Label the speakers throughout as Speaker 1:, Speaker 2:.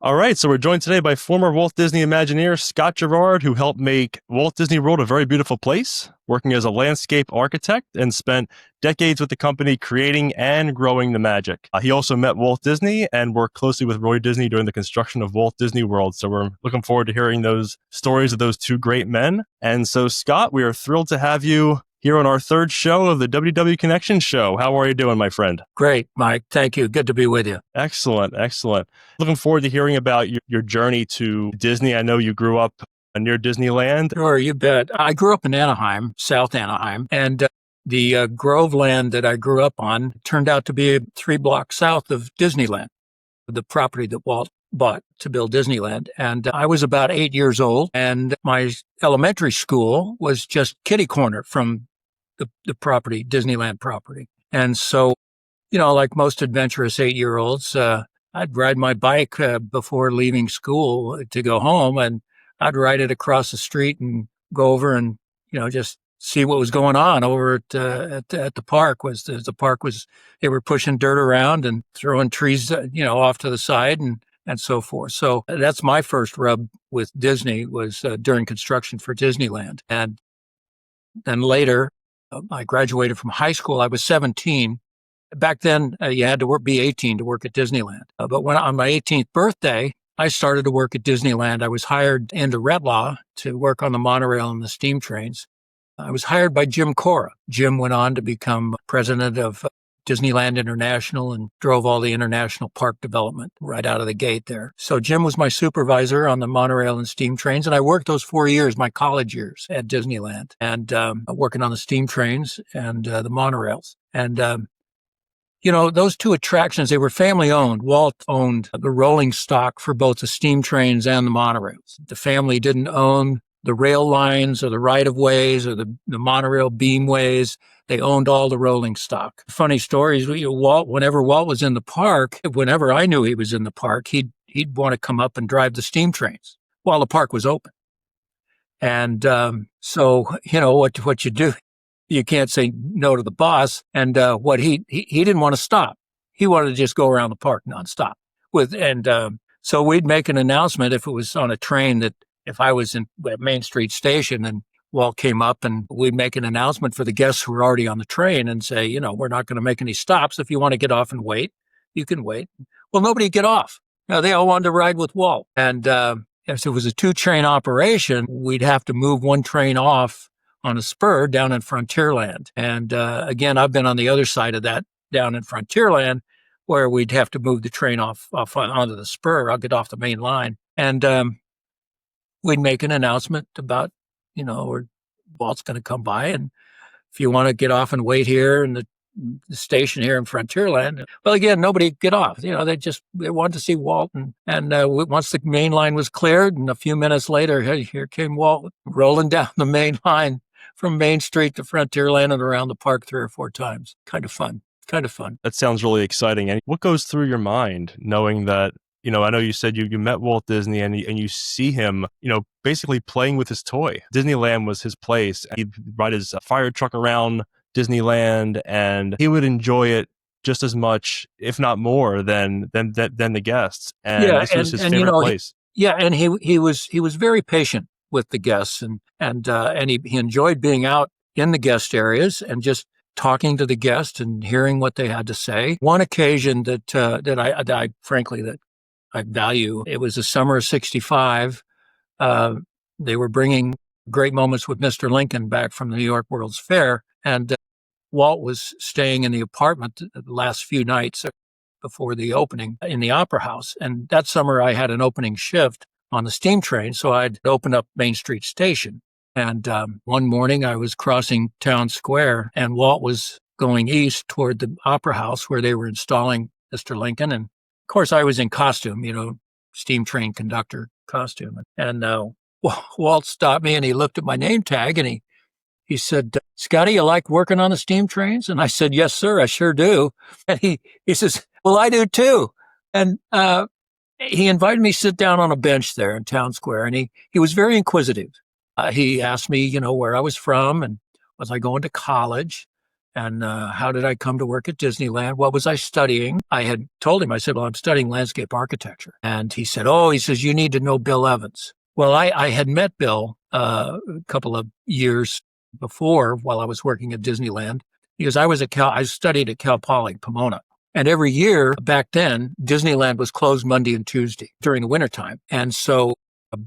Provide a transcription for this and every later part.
Speaker 1: All right, so we're joined today by former Walt Disney Imagineer Scott Girard, who helped make Walt Disney World a very beautiful place, working as a landscape architect and spent decades with the company creating and growing the magic. He also met Walt Disney and worked closely with Roy Disney during the construction of Walt Disney World. So we're looking forward to hearing those stories of those two great men. And so, Scott, we are thrilled to have you here on our third show of the WW Connection show. How are you doing, my friend?
Speaker 2: Great, Mike. Thank you. Good to be with you.
Speaker 1: Excellent, excellent. Looking forward to hearing about your journey to Disney. I know you grew up near Disneyland.
Speaker 2: Sure, you bet. I grew up in Anaheim, South Anaheim, and the Groveland that I grew up on turned out to be 3 blocks south of Disneyland, the property that Walt bought to build Disneyland. And I was about 8 years old, and my elementary school was just kitty corner from the property, Disneyland property. And so, like most adventurous 8-year-olds, I'd ride my bike before leaving school to go home, and I'd ride it across the street and go over and, just see what was going on over at the park. They were pushing dirt around and throwing trees, off to the side and so forth. So that's my first rub with Disney was during construction for Disneyland. And then later, I graduated from high school. I was 17. Back then, you had to be 18 to work at Disneyland. But when on my 18th birthday, I started to work at Disneyland. I was hired into Retlaw to work on the monorail and the steam trains. I was hired by Jim Cora. Jim went on to become president of Disneyland International and drove all the international park development right out of the gate there. So Jim was my supervisor on the monorail and steam trains, and I worked those 4 years, my college years at Disneyland, and working on the steam trains and the monorails. And those two attractions, they were family owned. Walt owned the rolling stock for both the steam trains and the monorails. The family didn't own the rail lines or the right-of-ways or the monorail beamways. They owned all the rolling stock. Funny stories, whenever Walt was in the park, whenever I knew he was in the park, he'd want to come up and drive the steam trains while the park was open. And so, what you do, you can't say no to the boss. And what he didn't want to stop. He wanted to just go around the park nonstop. So we'd make an announcement if it was on a train that if I was in at Main Street Station and Walt came up, and we'd make an announcement for the guests who were already on the train and say, we're not going to make any stops. If you want to get off and wait, you can wait. Well, nobody would get off. They all wanted to ride with Walt. And if it was a 2-train operation, we'd have to move one train off on a spur down in Frontierland. And again, I've been on the other side of that down in Frontierland where we'd have to move the train off onto the spur. I'll get off the main line. And we'd make an announcement about, where Walt's going to come by. And if you want to get off and wait here in the station here in Frontierland, well, again, nobody get off. They wanted to see Walt. And once the main line was cleared, and a few minutes later, here came Walt rolling down the main line from Main Street to Frontierland and around the park 3 or 4 times. Kind of fun.
Speaker 1: That sounds really exciting. And what goes through your mind knowing that, I know you said you met Walt Disney and you see him, basically playing with his toy. Disneyland was his place. He'd ride his fire truck around Disneyland and he would enjoy it just as much, if not more, than the guests. And this was his favorite place.
Speaker 2: And he was very patient with the guests and he enjoyed being out in the guest areas and just talking to the guests and hearing what they had to say. One occasion that I value, it was the summer of '65. They were bringing Great Moments with Mr. Lincoln back from the New York World's Fair, and Walt was staying in the apartment the last few nights before the opening in the Opera House. And that summer I had an opening shift on the steam train, so I'd open up Main Street Station. And one morning I was crossing Town Square, and Walt was going east toward the Opera House where they were installing Mr. Lincoln. And of course, I was in costume, steam train conductor costume. And Walt stopped me and he looked at my name tag and he said, "Scotty, you like working on the steam trains?" And I said, "Yes, sir, I sure do." And he says, "Well, I do too." And he invited me to sit down on a bench there in Town Square. And he was very inquisitive. He asked me, where I was from and was I going to college? And how did I come to work at Disneyland? What was I studying? I had told him, I said, well, I'm studying landscape architecture. And he said, oh, he says, you need to know Bill Evans. Well, I had met Bill a couple of years before while I was working at Disneyland, because I studied at Cal Poly, Pomona. And every year back then, Disneyland was closed Monday and Tuesday during the wintertime. And so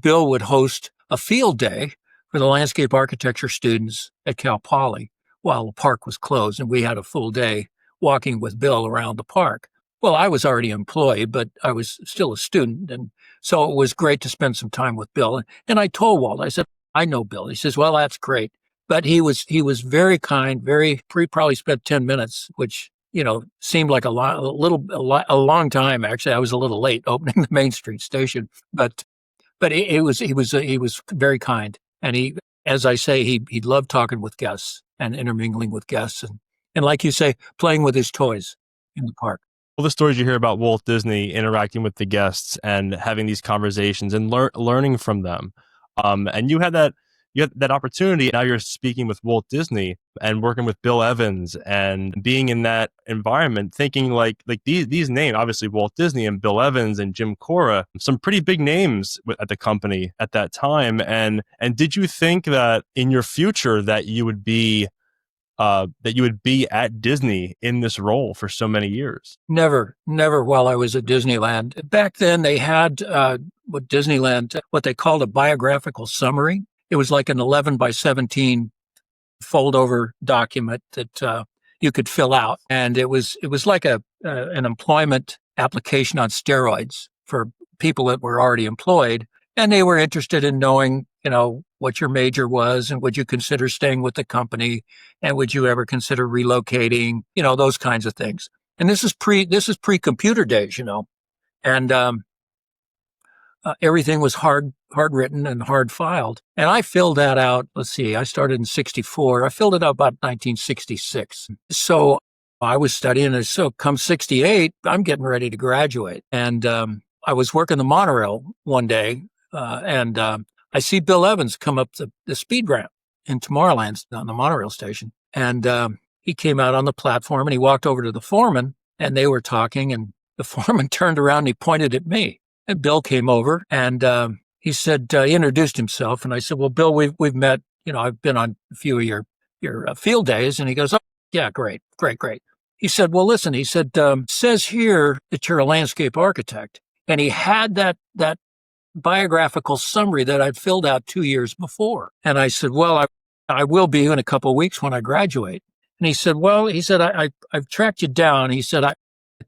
Speaker 2: Bill would host a field day for the landscape architecture students at Cal Poly while the park was closed. And we had a full day walking with Bill around the park. Well, I was already employed, but I was still a student. And so it was great to spend some time with Bill. And I told Walt, I said, I know Bill. He says, well, that's great. But he was very kind, he probably spent 10 minutes, which, seemed like a long time. Actually, I was a little late opening the Main Street station, but he was very kind. And he, as I say, he loved talking with guests and intermingling with guests. And like you say, playing with his toys in the park.
Speaker 1: All the stories you hear about Walt Disney interacting with the guests and having these conversations and learning from them. And you had that opportunity. Now you're speaking with Walt Disney and working with Bill Evans and being in that environment, thinking like these names, obviously Walt Disney and Bill Evans and Jim Cora, some pretty big names at the company at that time. And did you think that in your future that you would be at Disney in this role for so many years?
Speaker 2: Never while I was at Disneyland. Back then they had what they called a biographical summary. It was like an 11 by 17 fold over document that you could fill out. And it was like an employment application on steroids for people that were already employed. And they were interested in knowing, what your major was and would you consider staying with the company and would you ever consider relocating, those kinds of things. And this is pre-computer days, and everything was hard written and hard filed. And I filled that out. Let's see, I started in 64. I filled it out about 1966. So I was studying, and so come 68, I'm getting ready to graduate. And I was working the monorail one day, and I see Bill Evans come up the speed ramp in Tomorrowland on the monorail station. And he came out on the platform and he walked over to the foreman and they were talking, and the foreman turned around and he pointed at me. And Bill came over and he said, he introduced himself. And I said, well, Bill, we've met, I've been on a few of your field days. And he goes, oh, yeah, great. He said, well, listen, he said, says here that you're a landscape architect. And he had that biographical summary that I'd filled out 2 years before. And I said, well, I will be in a couple of weeks when I graduate. And he said, well, I've tracked you down. He said, I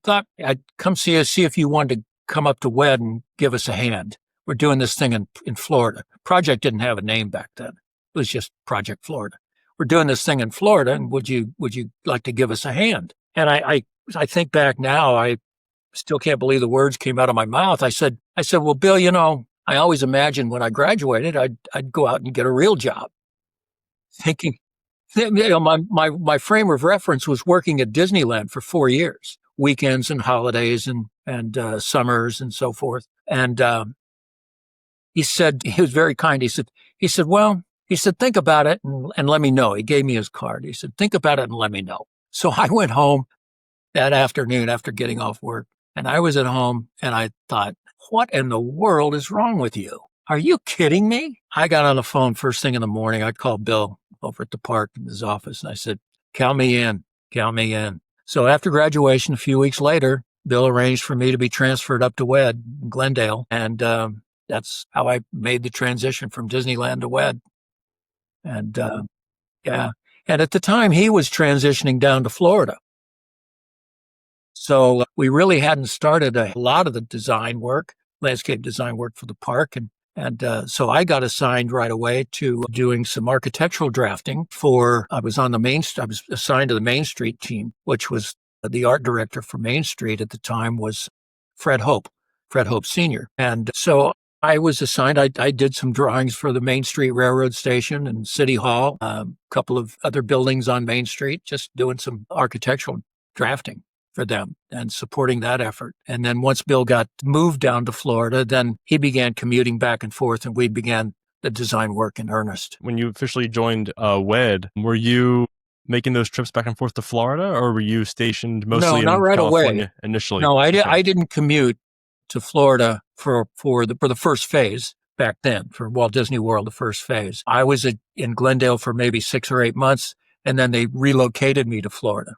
Speaker 2: thought I'd come see if you wanted to come up to WED and give us a hand. We're doing this thing in Florida. Project didn't have a name back then. It was just Project Florida. We're doing this thing in Florida, and would you like to give us a hand? And I think back now, I still can't believe the words came out of my mouth. I said, well, Bill, I always imagined when I graduated, I'd go out and get a real job. Thinking, my frame of reference was working at Disneyland for 4 years, weekends and holidays and summers and so forth. And he said, he was very kind. He said, think about it and let me know. He gave me his card. He said, think about it and let me know. So I went home that afternoon after getting off work. And I was at home and I thought, what in the world is wrong with you? Are you kidding me? I got on the phone first thing in the morning. I called Bill over at the park in his office and I said, count me in. So after graduation, a few weeks later, Bill arranged for me to be transferred up to WED in Glendale. And that's how I made the transition from Disneyland to WED. And yeah. And at the time, he was transitioning down to Florida. So we really hadn't started a lot of the design work, landscape design work for the park. And so I got assigned right away to doing some architectural drafting I was assigned to the Main Street team, which was the art director for Main Street at the time was Fred Hope Sr. And so I was assigned, I did some drawings for the Main Street Railroad Station and City Hall, a couple of other buildings on Main Street, just doing some architectural drafting for them and supporting that effort. And then once Bill got moved down to Florida, then he began commuting back and forth and we began the design work in earnest.
Speaker 1: When you officially joined WED, were you making those trips back and forth to Florida, or were you stationed
Speaker 2: No,
Speaker 1: mostly
Speaker 2: not
Speaker 1: in
Speaker 2: right away.
Speaker 1: California initially?
Speaker 2: No,
Speaker 1: Okay.
Speaker 2: I didn't commute to Florida for the first phase back then for Walt Disney World, the first phase. I was in Glendale for maybe 6 or 8 months, and then they relocated me to Florida.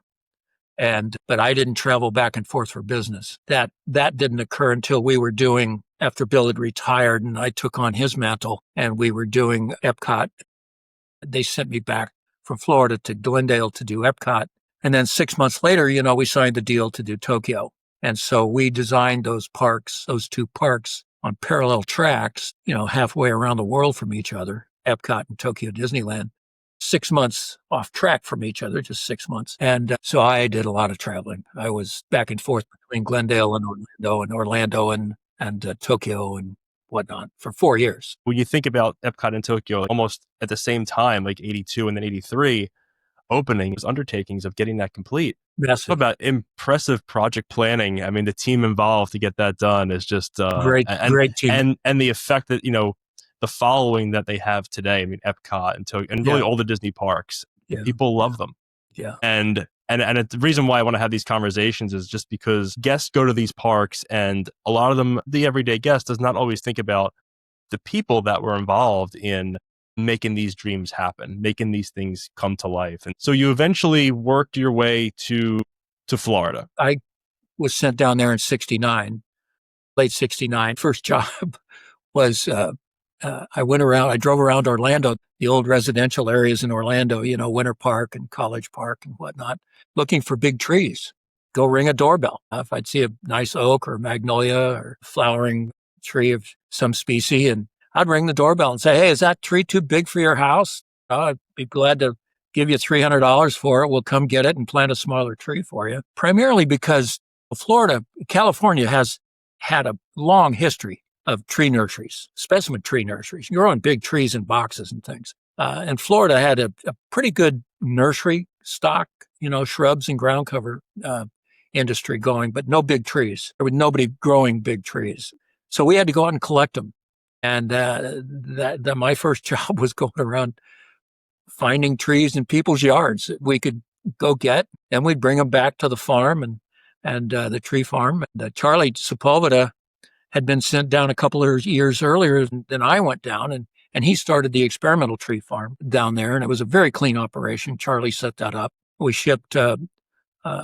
Speaker 2: But I didn't travel back and forth for business. That didn't occur until we were doing, after Bill had retired and I took on his mantle and we were doing Epcot. They sent me back from Florida to Glendale to do Epcot. And then 6 months later, we signed the deal to do Tokyo. And so we designed those parks, those two parks on parallel tracks, halfway around the world from each other, Epcot and Tokyo Disneyland. 6 months off track from each other, just 6 months. And so I did a lot of traveling. I was back and forth between Glendale and Orlando and Tokyo and whatnot for 4 years.
Speaker 1: When you think about Epcot in Tokyo, almost at the same time, like 82 and then 83, openings, undertakings of getting that complete.
Speaker 2: Massive.
Speaker 1: Talk about impressive project planning. I mean, the team involved to get that done is just
Speaker 2: Great team.
Speaker 1: And the effect that, the following that they have today. I mean, Epcot and Tokyo and really all the Disney parks, people love them.
Speaker 2: Yeah.
Speaker 1: And the reason why I want to have these conversations is just because guests go to these parks and a lot of them, the everyday guest does not always think about the people that were involved in making these dreams happen, making these things come to life. And so you eventually worked your way to Florida.
Speaker 2: I was sent down there in 69, late 69. First job was I drove around Orlando, the old residential areas in Orlando, Winter Park and College Park and whatnot, looking for big trees. Go ring a doorbell. If I'd see a nice oak or magnolia or flowering tree of some species, and I'd ring the doorbell and say, "Hey, is that tree too big for your house? I'd be glad to give you $300 for it. We'll come get it and plant a smaller tree for you." Primarily because California has had a long history of tree nurseries, specimen tree nurseries, growing big trees in boxes and things. And Florida had a pretty good nursery stock, shrubs and ground cover industry going, but no big trees. There was nobody growing big trees. So we had to go out and collect them. And my first job was going around finding trees in people's yards that we could go get, and we'd bring them back to the farm and the tree farm. And Charlie Sepulveda had been sent down a couple of years earlier than I went down, and he started the experimental tree farm down there, and it was a very clean operation. Charlie set that up. We shipped a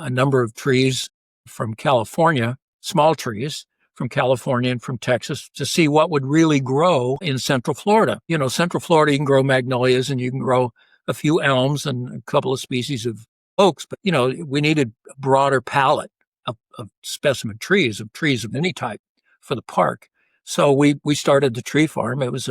Speaker 2: number of trees from California, small trees from California and from Texas, to see what would really grow in Central Florida. Central Florida, you can grow magnolias and you can grow a few elms and a couple of species of oaks, but we needed a broader palette of specimen trees of any type for the park. So we started the tree farm. It was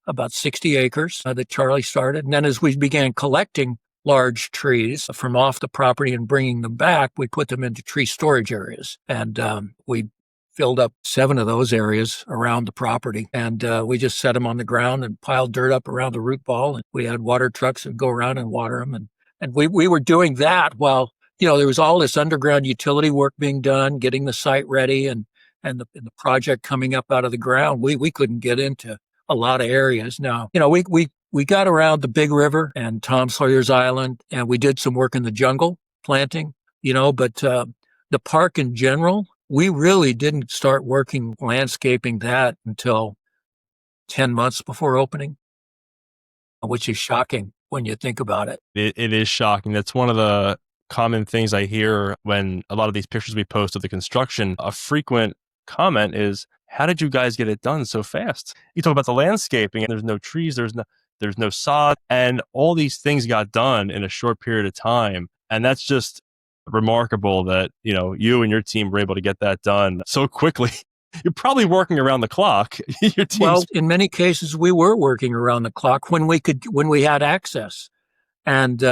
Speaker 2: about 60 acres that Charlie started. And then as we began collecting large trees from off the property and bringing them back, we put them into tree storage areas. And we filled up 7 of those areas around the property. And we just set them on the ground and piled dirt up around the root ball. And we had water trucks that go around and water them. And we were doing that while, there was all this underground utility work being done, getting the site ready and the project coming up out of the ground. We couldn't get into a lot of areas. Now, we got around the Big River and Tom Sawyer's Island, and we did some work in the jungle planting, but the park in general, we really didn't start working landscaping that until 10 months before opening, which is shocking when you think about it.
Speaker 1: It is shocking. That's one of the common things I hear when a lot of these pictures we post of the construction. A frequent comment is, how did you guys get it done so fast? You talk about the landscaping and there's no trees, there's no sod, and all these things got done in a short period of time. And that's just remarkable that, you and your team were able to get that done so quickly. You're probably working around the clock. Your team's...
Speaker 2: Well, in many cases, we were working around the clock when we had access. And,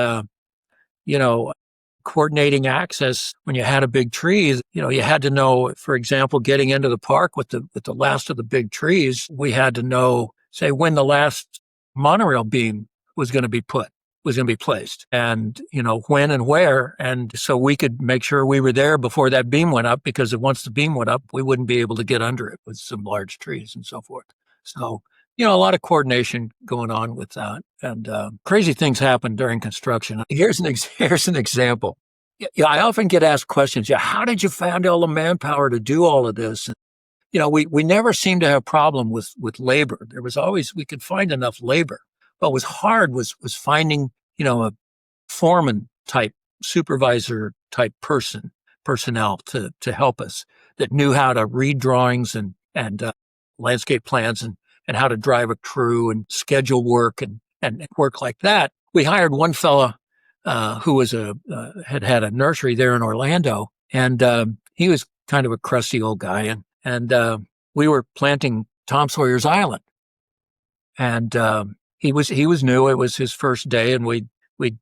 Speaker 2: coordinating access when you had a big tree, you had to know, for example, getting into the park with the last of the big trees, we had to know, say, when the last monorail beam was going to be placed, and, when and where. And so we could make sure we were there before that beam went up, because once the beam went up, we wouldn't be able to get under it with some large trees and so forth. So, a lot of coordination going on with that. And crazy things happen during construction. Here's an example. Yeah, I often get asked questions. Yeah, how did you find all the manpower to do all of this? And, we never seemed to have a problem with labor. There was always, we could find enough labor. What was hard was finding, a foreman type, supervisor type personnel to help us that knew how to read drawings and landscape plans and how to drive a crew and schedule work and work like that. We hired one fella who was had a nursery there in Orlando, and he was kind of a crusty old guy, and we were planting Tom Sawyer's Island, and he was new. It was his first day, and we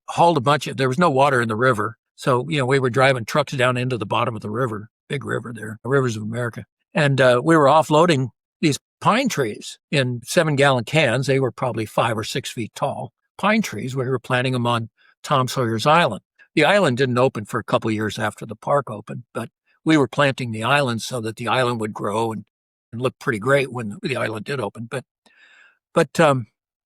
Speaker 2: hauled there was no water in the river, so we were driving trucks down into the bottom of the river, big river there, the Rivers of America, and we were offloading these pine trees in 7-gallon cans. They were probably 5 or 6 feet tall pine trees. We were planting them on Tom Sawyer's Island. The island didn't open for a couple of years after the park opened, but we were planting the island so that the island would grow and look pretty great when the island did open. But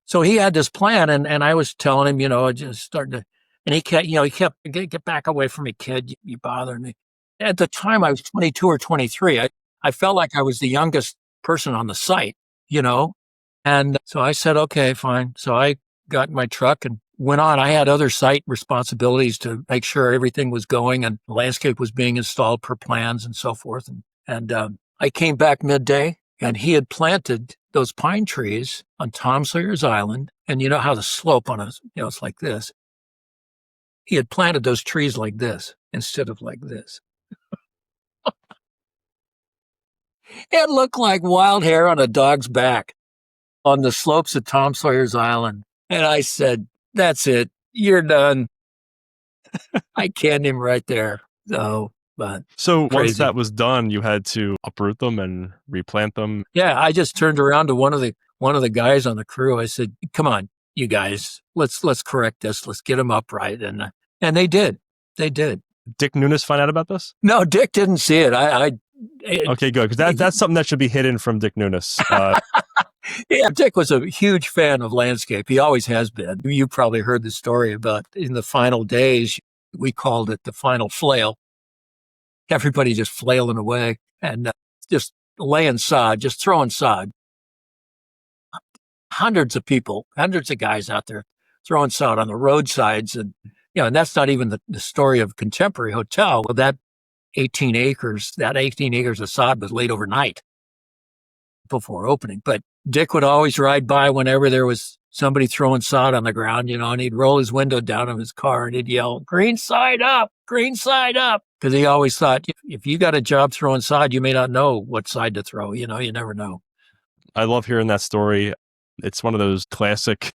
Speaker 2: so he had this plan, and I was telling him, just starting to, and he kept, get back away from me, kid, you bothering me. At the time, I was 22 or 23. I felt like I was the youngest person on the site, and so I said, okay, fine. So I got in my truck and went on. I had other site responsibilities to make sure everything was going and the landscape was being installed per plans and so forth. And I came back midday, and he had planted those pine trees on Tom Sawyer's Island. And you know how the slope on it's like this. He had planted those trees like this instead of like this. It looked like wild hair on a dog's back on the slopes of Tom Sawyer's Island. And I said, that's it. You're done. I canned him right there. So
Speaker 1: crazy. Once that was done, you had to uproot them and replant them.
Speaker 2: Yeah, I just turned around to one of the guys on the crew. I said, come on, you guys, let's correct this. Let's get them upright. And they did. They did.
Speaker 1: Dick Nunes find out about this?
Speaker 2: No, Dick didn't see it.
Speaker 1: Okay, good. Because that's something that should be hidden from Dick Nunes.
Speaker 2: Yeah, Dick was a huge fan of landscape. He always has been. You probably heard the story about in the final days, we called it the final flail. Everybody just flailing away and just laying sod, just throwing sod. Hundreds of people, hundreds of guys out there throwing sod on the roadsides. And, and that's not even the story of Contemporary Hotel. Well, that 18 acres of sod was laid overnight before opening. But Dick would always ride by whenever there was somebody throwing sod on the ground, and he'd roll his window down of his car and he'd yell, green side up, green side up. Because he always thought, if you got a job throwing sod, you may not know what side to throw. You never know.
Speaker 1: I love hearing that story. It's one of those classic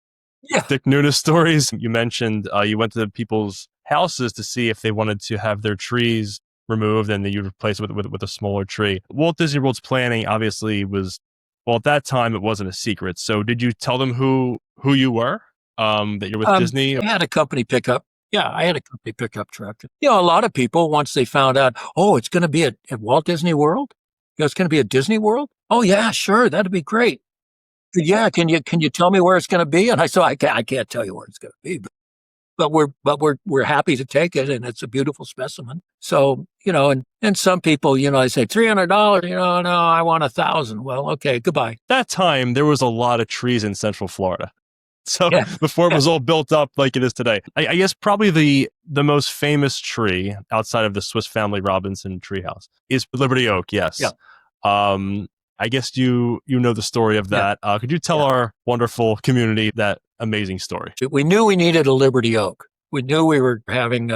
Speaker 1: Dick Nunes stories. You mentioned you went to people's houses to see if they wanted to have their trees removed, and then you replace it with a smaller tree. Walt Disney World's planning obviously was, well, at that time it wasn't a secret. So did you tell them who you were, that you're with Disney?
Speaker 2: I had a company pickup. Yeah, I had a company pickup truck. A lot of people, once they found out, oh, it's going to be at Walt Disney World? It's going to be at Disney World? Oh, yeah, sure. That'd be great. Yeah, can you tell me where it's going to be? And I said, I can't tell you where it's going to be, but we're happy to take it, and it's a beautiful specimen. So, and some people, they say $300, no, I want $1,000. Well, okay, goodbye.
Speaker 1: That time there was a lot of trees in Central Florida. So before it was all built up like it is today. I guess probably the most famous tree outside of the Swiss Family Robinson treehouse is Liberty Oak. Yes. Yeah. I guess you know the story of that. Could you tell our wonderful community that amazing story?
Speaker 2: We knew we needed a Liberty Oak. We knew we were having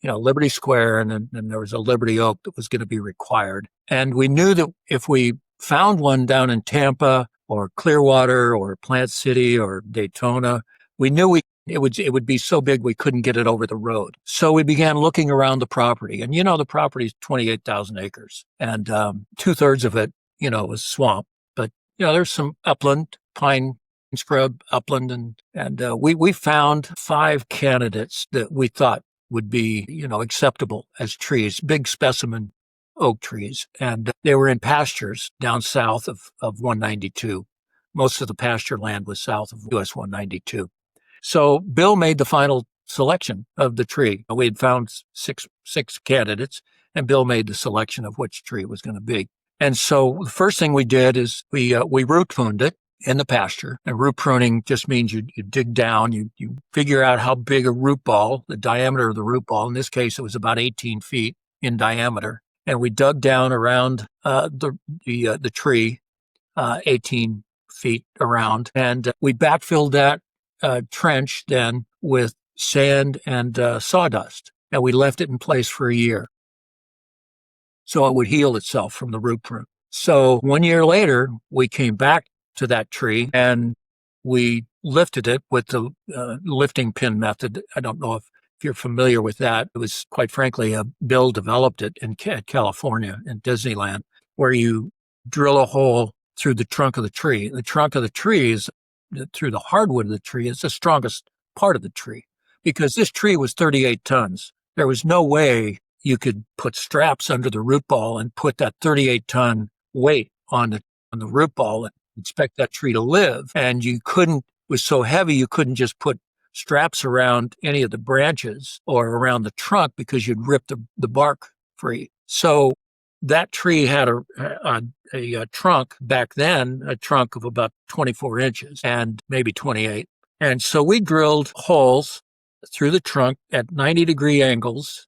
Speaker 2: Liberty Square, and then there was a Liberty Oak that was going to be required. And we knew that if we found one down in Tampa or Clearwater or Plant City or Daytona, we knew it would be so big we couldn't get it over the road. So we began looking around the property, and the property is 28,000 acres, and 2/3 of it, was swamp. But there's some upland, pine scrub, upland, and we found 5 candidates that we thought would be acceptable as trees, big specimen oak trees, and they were in pastures down south of 192. Most of the pasture land was south of US 192. So Bill made the final selection of the tree. We had found six candidates, and Bill made the selection of which tree it was going to be. And so the first thing we did is we root pruned it in the pasture. And root pruning just means you dig down, you figure out how big a root ball, the diameter of the root ball. In this case, it was about 18 feet in diameter. And we dug down around the tree, 18 feet around, and we backfilled that trench then with sand and sawdust, and we left it in place for a year so it would heal itself from the root prune. So 1 year later, we came back to that tree and we lifted it with the lifting pin method. I don't know if you're familiar with that. It was, quite frankly, Bill developed it in California in Disneyland, where you drill a hole through the trunk of the tree. The trunk of the tree is, through the hardwood of the tree, is the strongest part of the tree, because this tree was 38 tons. There was no way you could put straps under the root ball and put that 38-ton weight on the root ball and expect that tree to live. And you couldn't, it was so heavy, you couldn't just put straps around any of the branches or around the trunk, because you'd rip the bark free. So that tree had a trunk back then, a trunk of about 24 inches and maybe 28. And so we drilled holes through the trunk at 90-degree angles,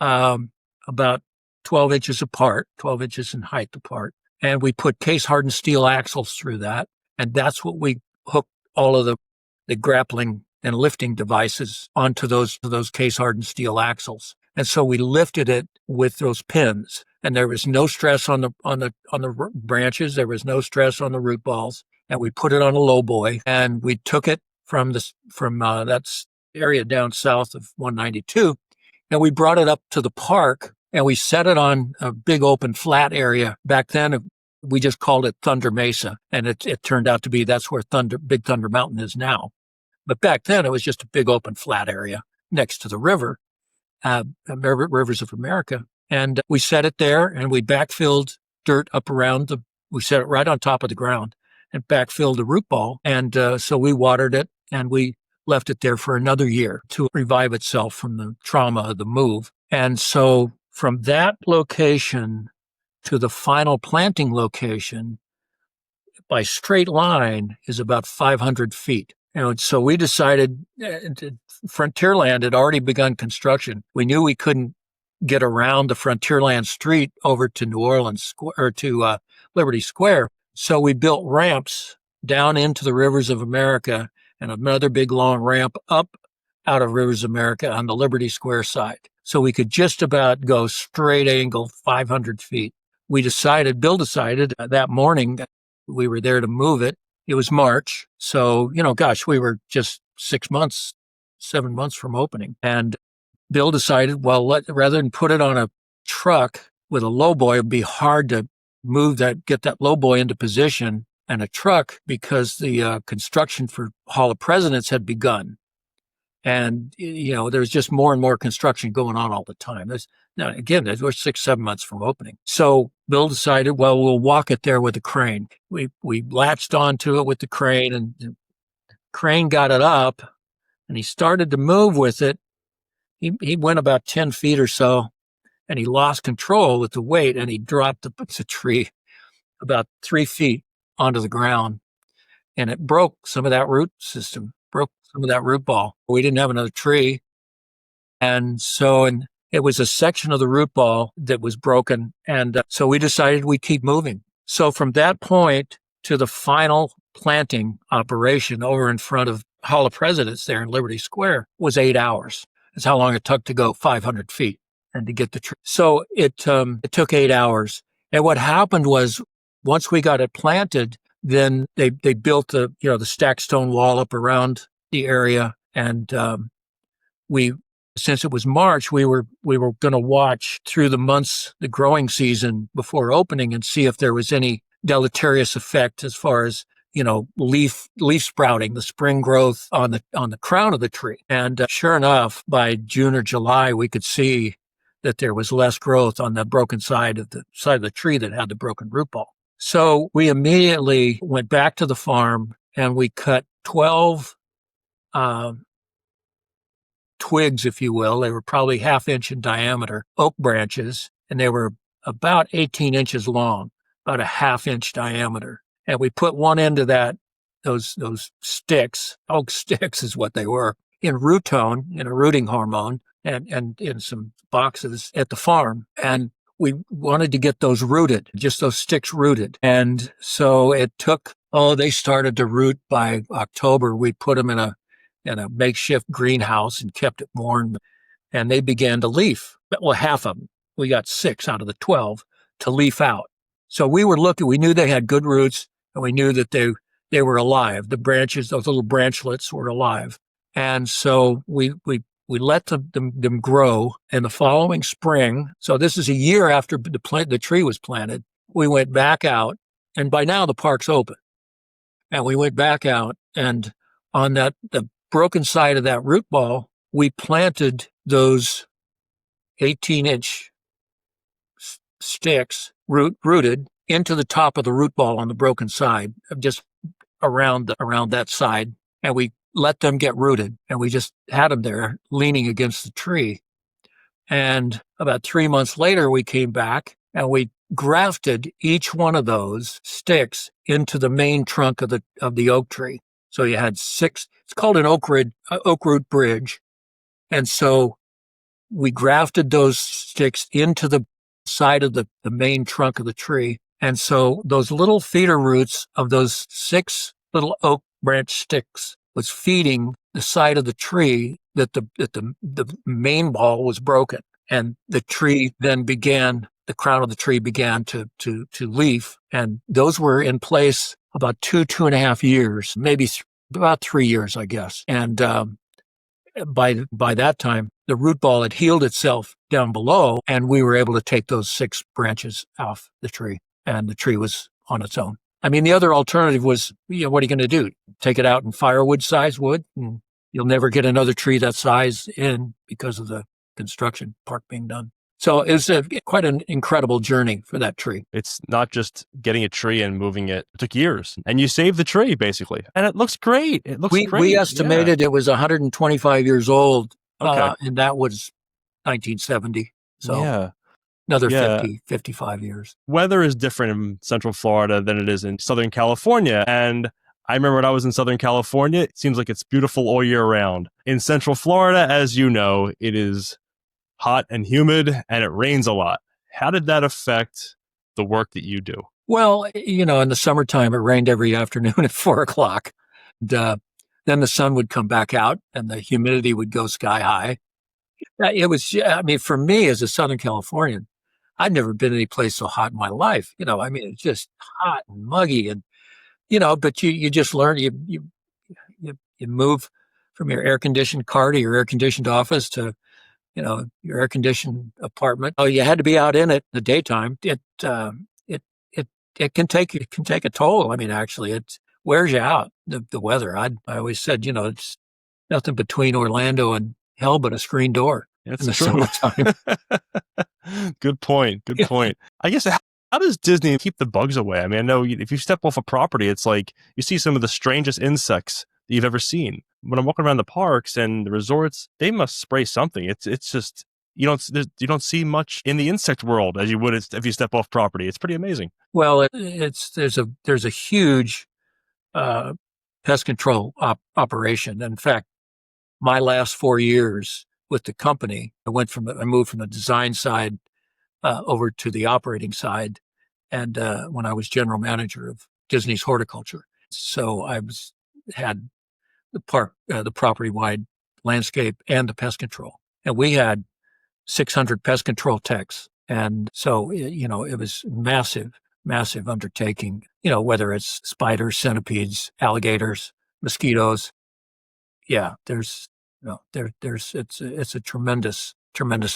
Speaker 2: about 12 inches apart, 12 inches in height apart. And we put case-hardened steel axles through that. And that's what we hooked all of the grappling and lifting devices onto those case-hardened steel axles. And so we lifted it with those pins, and there was no stress on the branches. There was no stress on the root balls. And we put it on a lowboy, and we took it from that area down south of 192, and we brought it up to the park, and we set it on a big open flat area. Back then, we just called it Thunder Mesa, and it turned out to be that's where Big Thunder Mountain is now. But back then, it was just a big open flat area next to the river, Rivers of America. And we set it there, and we backfilled dirt up around we set it right on top of the ground and backfilled the root ball. And so we watered it, and we left it there for another year to revive itself from the trauma of the move. And so from that location to the final planting location by straight line is about 500 feet. And so we decided, Frontierland had already begun construction. We knew we couldn't get around the Frontierland Street over to New Orleans or to Liberty Square. So we built ramps down into the Rivers of America and another big long ramp up out of Rivers of America on the Liberty Square side. So we could just about go straight angle 500 feet. Bill decided that morning we were there to move it. It was March. So, we were just 7 months from opening. And Bill decided, well, rather than put it on a truck with a lowboy, it'd be hard to get that lowboy into position and a truck, because the construction for Hall of Presidents had begun. And, there's just more and more construction going on all the time. We're 7 months from opening. So Bill decided, well, we'll walk it there with a crane. We latched onto it with the crane, and the crane got it up, and he started to move with it. He went about 10 feet or so, and he lost control with the weight, and he dropped the tree about 3 feet onto the ground, and it broke some of that root system, broke some of that root ball. We didn't have another tree. And it was a section of the root ball that was broken. And so we decided we'd keep moving. So from that point to the final planting operation over in front of Hall of Presidents there in Liberty Square was 8 hours. That's how long it took to go 500 feet and to get the tree. So it took 8 hours. And what happened was, once we got it planted, then they built the stacked stone wall up around the area. And since it was March, we were going to watch through the growing season before opening, and see if there was any deleterious effect as far as, leaf sprouting, the spring growth on the crown of the tree. And sure enough, by June or July, we could see that there was less growth on the broken side of the tree that had the broken root ball. So we immediately went back to the farm and we cut 12 uh, twigs, if you will. They were probably half-inch in diameter, oak branches, and they were about 18 inches long, about a half-inch diameter. And we put one end of those sticks, oak sticks is what they were, in Rootone, in a rooting hormone, and in some boxes at the farm. And we wanted to get those rooted, just those sticks rooted. And so it took, they started to root by October. We put them in a makeshift greenhouse and kept it warm. And they began to leaf. Well, half of them. We got 6 out of the 12 to leaf out. So we were looking, we knew they had good roots and we knew that they were alive. The branches, those little branchlets were alive. And so we let them grow. And the following spring, so this is a year after the tree was planted, we went back out, and by now the park's open. And we went back out, and on the broken side of that root ball, we planted those 18-inch sticks rooted into the top of the root ball on the broken side, just around that side, and we let them get rooted, and we just had them there leaning against the tree. And about 3 months later, we came back and we grafted each one of those sticks into the main trunk of the oak tree. So you had 6. It's called an oak root bridge, and so we grafted those sticks into the side of the main trunk of the tree. And so those little feeder roots of those 6 little oak branch sticks was feeding the side of the tree that the main ball was broken. And the tree then the crown of the tree began to leaf. And those were in place about 2.5 years, maybe about 3 years, I guess. And by that time, the root ball had healed itself down below, and we were able to take those 6 branches off the tree, and the tree was on its own. I mean, the other alternative was, what are you going to do? Take it out in firewood size wood, and you'll never get another tree that size in because of the construction park being done. So it was quite an incredible journey for that tree.
Speaker 1: It's not just getting a tree and moving it. It took years. And you saved the tree, basically. And it looks great. It looks great.
Speaker 2: We estimated it was 125 years old,
Speaker 1: Okay.
Speaker 2: and that was 1970. So
Speaker 1: yeah.
Speaker 2: another 50, 55 years.
Speaker 1: Weather is different in Central Florida than it is in Southern California. And I remember when I was in Southern California, it seems like it's beautiful all year round. In Central Florida, as you know, it is hot and humid, and it rains a lot. How did that affect the work that you do?
Speaker 2: Well, in the summertime, it rained every afternoon at 4:00. And, then the sun would come back out and the humidity would go sky high. It was, for me as a Southern Californian, I'd never been any place so hot in my life. It's just hot and muggy, and, but you just learn, you move from your air conditioned car to your air conditioned office to, your air conditioned apartment. Oh, you had to be out in it in the daytime. It can take a toll. Actually, it wears you out. The weather. I always said, it's nothing between Orlando and hell but a screen door in the summertime.
Speaker 1: Good point. I guess, how does Disney keep the bugs away? I know if you step off a property, it's like you see some of the strangest insects that you've ever seen. When I'm walking around the parks and the resorts, they must spray something. It's just, you don't see much in the insect world as you would if you step off property. It's pretty amazing.
Speaker 2: Well, there's a huge pest control operation. In fact, my last 4 years with the company, I moved from the design side over to the operating side, and when I was general manager of Disney's horticulture, so had the property-wide landscape and the pest control, and we had 600 pest control techs, and so it was massive undertaking. Whether it's spiders, centipedes, alligators, mosquitoes. Yeah, there's it's a tremendous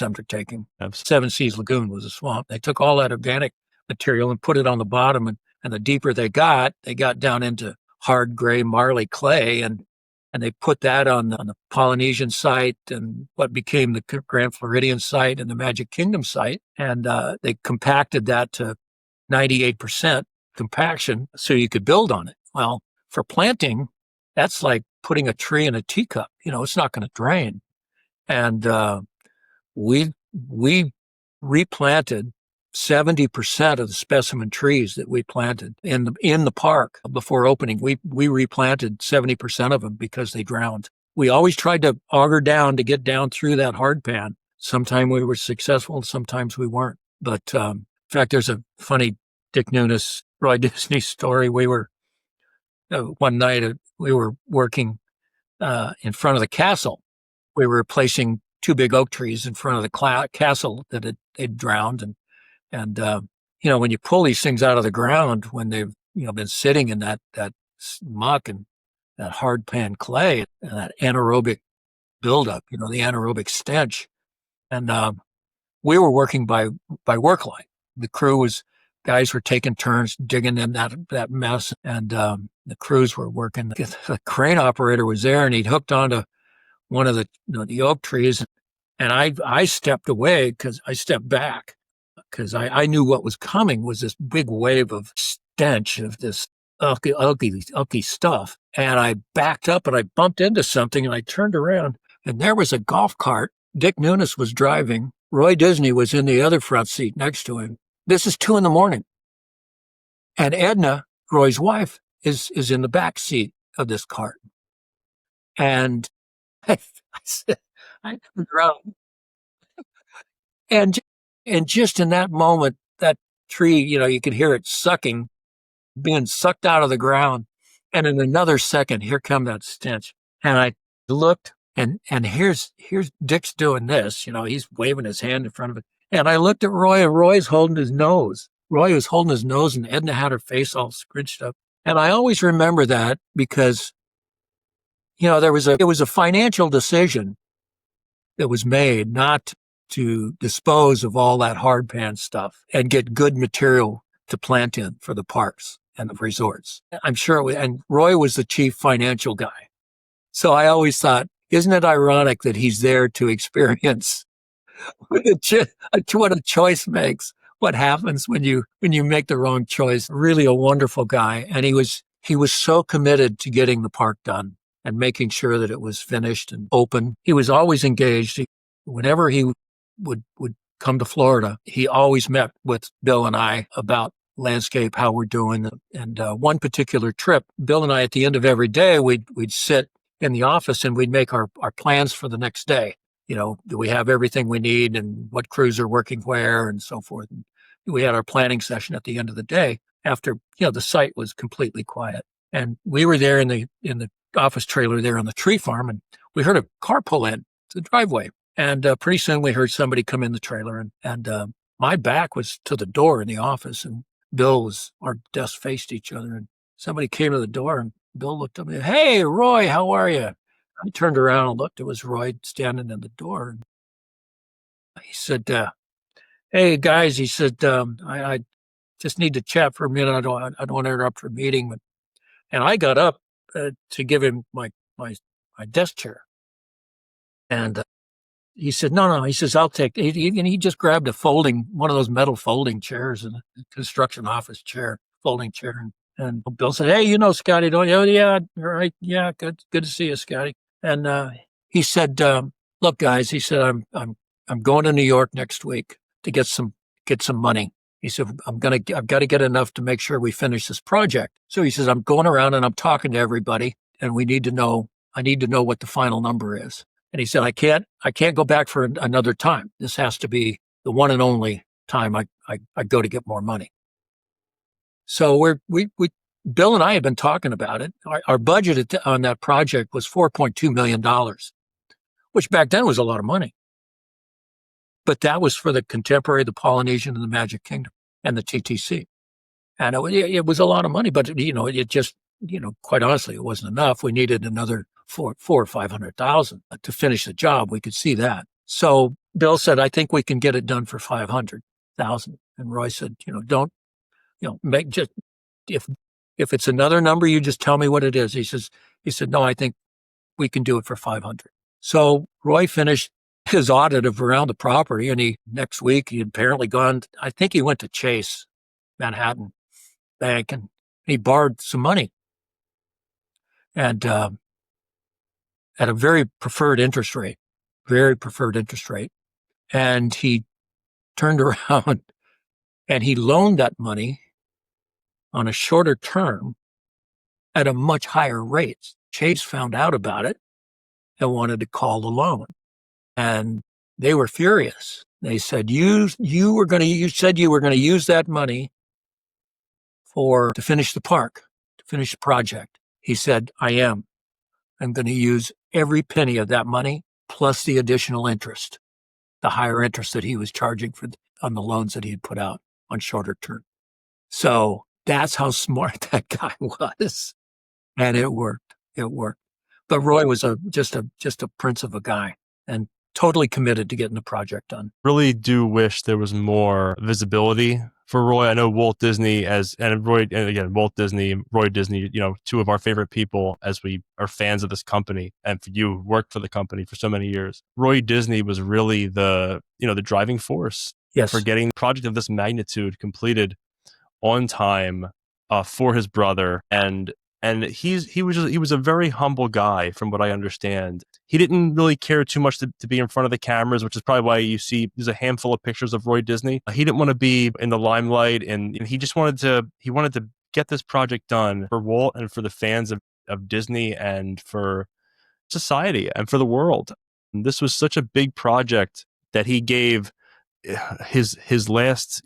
Speaker 2: undertaking.
Speaker 1: Absolutely.
Speaker 2: Seven Seas Lagoon was a swamp. They took all that organic material and put it on the bottom, and the deeper they got down into hard gray marley clay, and they put that on the Polynesian site and what became the Grand Floridian site and the Magic Kingdom site, and they compacted that to 98%. compaction so you could build on it. Well, for planting, that's like putting a tree in a teacup. It's not going to drain. And we we replanted 70% of the specimen trees that we planted in the park before opening. We replanted 70% of them because they drowned. We always tried to auger down to get down through that hard pan. Sometimes we were successful, and sometimes we weren't. But in fact, there's a funny Dick Nunes, Roy Disney story. We were one night we were working in front of the castle. We were replacing two big oak trees in front of the castle that had drowned, and when you pull these things out of the ground when they've been sitting in that muck and that hard pan clay and that anaerobic buildup, the anaerobic stench, and we were working by work line. The guys were taking turns digging in that mess, and the crews were working. The crane operator was there, and he'd hooked onto one of the oak trees, and I stepped away because I stepped back because I knew what was coming was this big wave of stench of this ugly stuff, and I backed up and I bumped into something, and I turned around, and there was a golf cart. Dick Nunes was driving. Roy Disney was in the other front seat next to him. This is 2 a.m. And Edna, Roy's wife, is in the back seat of this cart. And I said, I turned around. And just in that moment, that tree, you could hear it being sucked out of the ground. And in another second, here come that stench. And I looked, and here's Dick's doing this. He's waving his hand in front of it. And I looked at Roy, and Roy's holding his nose. Roy was holding his nose, and Edna had her face all scrunched up. And I always remember that because, it was a financial decision that was made not to dispose of all that hard pan stuff and get good material to plant in for the parks and the resorts. I'm sure and Roy was the chief financial guy. So I always thought, isn't it ironic that he's there to experience what a choice makes, what happens when you make the wrong choice. Really a wonderful guy. And he was so committed to getting the park done and making sure that it was finished and open. He was always engaged. Whenever he would come to Florida, he always met with Bill and I about landscape, how we're doing. And one particular trip, Bill and I, at the end of every day, we'd sit in the office and we'd make our plans for the next day. Do we have everything we need and what crews are working where and so forth. And we had our planning session at the end of the day after, the site was completely quiet. And we were there in the office trailer there on the tree farm, and we heard a car pull in to the driveway. And pretty soon we heard somebody come in the trailer, and my back was to the door in the office, and our desks faced each other, and somebody came to the door, and Bill looked at me, "Hey, Roy, how are you?" I turned around and looked. It was Roy standing in the door. And he said, "Hey, guys," he said, I just need to chat for a minute. I don't want to interrupt your meeting. And I got up to give him my desk chair. And he said, no. He says, I'll take it. And he just grabbed one of those metal folding chairs, and a construction office chair, folding chair. And Bill said, "Hey, Scotty, don't you?" "Oh, yeah, right. Yeah, good to see you, Scotty." And he said, "Look, guys," he said, I'm going to New York next week to get some money." He said, I've got to get enough to make sure we finish this project. So he says, "I'm going around and I'm talking to everybody, and I need to know what the final number is." And he said, I can't go back for another time. This has to be the one and only time I go to get more money. So Bill and I had been talking about it. Our budget on that project was $4.2 million, which back then was a lot of money. But that was for the Contemporary, the Polynesian, and the Magic Kingdom, and the TTC. And it was a lot of money, but it just, quite honestly, it wasn't enough. We needed another $400,000 or $500,000 to finish the job. We could see that. So Bill said, "I think we can get it done for $500,000." And Roy said, "Don't, make just if it's another number, you just tell me what it is." He said, "No, I think we can do it for $500,000." So Roy finished his audit of around the property, and next week he had apparently gone. I think he went to Chase, Manhattan, bank, and he borrowed some money, and at a very preferred interest rate. And he turned around and he loaned that money on a shorter term at a much higher rate. Chase found out about it and wanted to call the loan. And they were furious. They said, you said you were going to use that money to finish the park, to finish the project. He said, I'm going to use every penny of that money plus the additional interest, the higher interest that he was charging on the loans that he had put out on shorter term. So that's how smart that guy was. And it worked. It worked. But Roy was just a prince of a guy and totally committed to getting the project done.
Speaker 1: Really do wish there was more visibility for Roy. I know Walt Disney Walt Disney, Roy Disney, two of our favorite people as we are fans of this company, and for you worked for the company for so many years. Roy Disney was really the driving force for getting a project of this magnitude completed on time for his brother. And he was a very humble guy, from what I understand. He didn't really care too much to be in front of the cameras, which is probably why you see there's a handful of pictures of Roy Disney. He didn't want to be in the limelight, and he just wanted to get this project done for Walt and for the fans of Disney and for society and for the world. And this was such a big project that he gave his last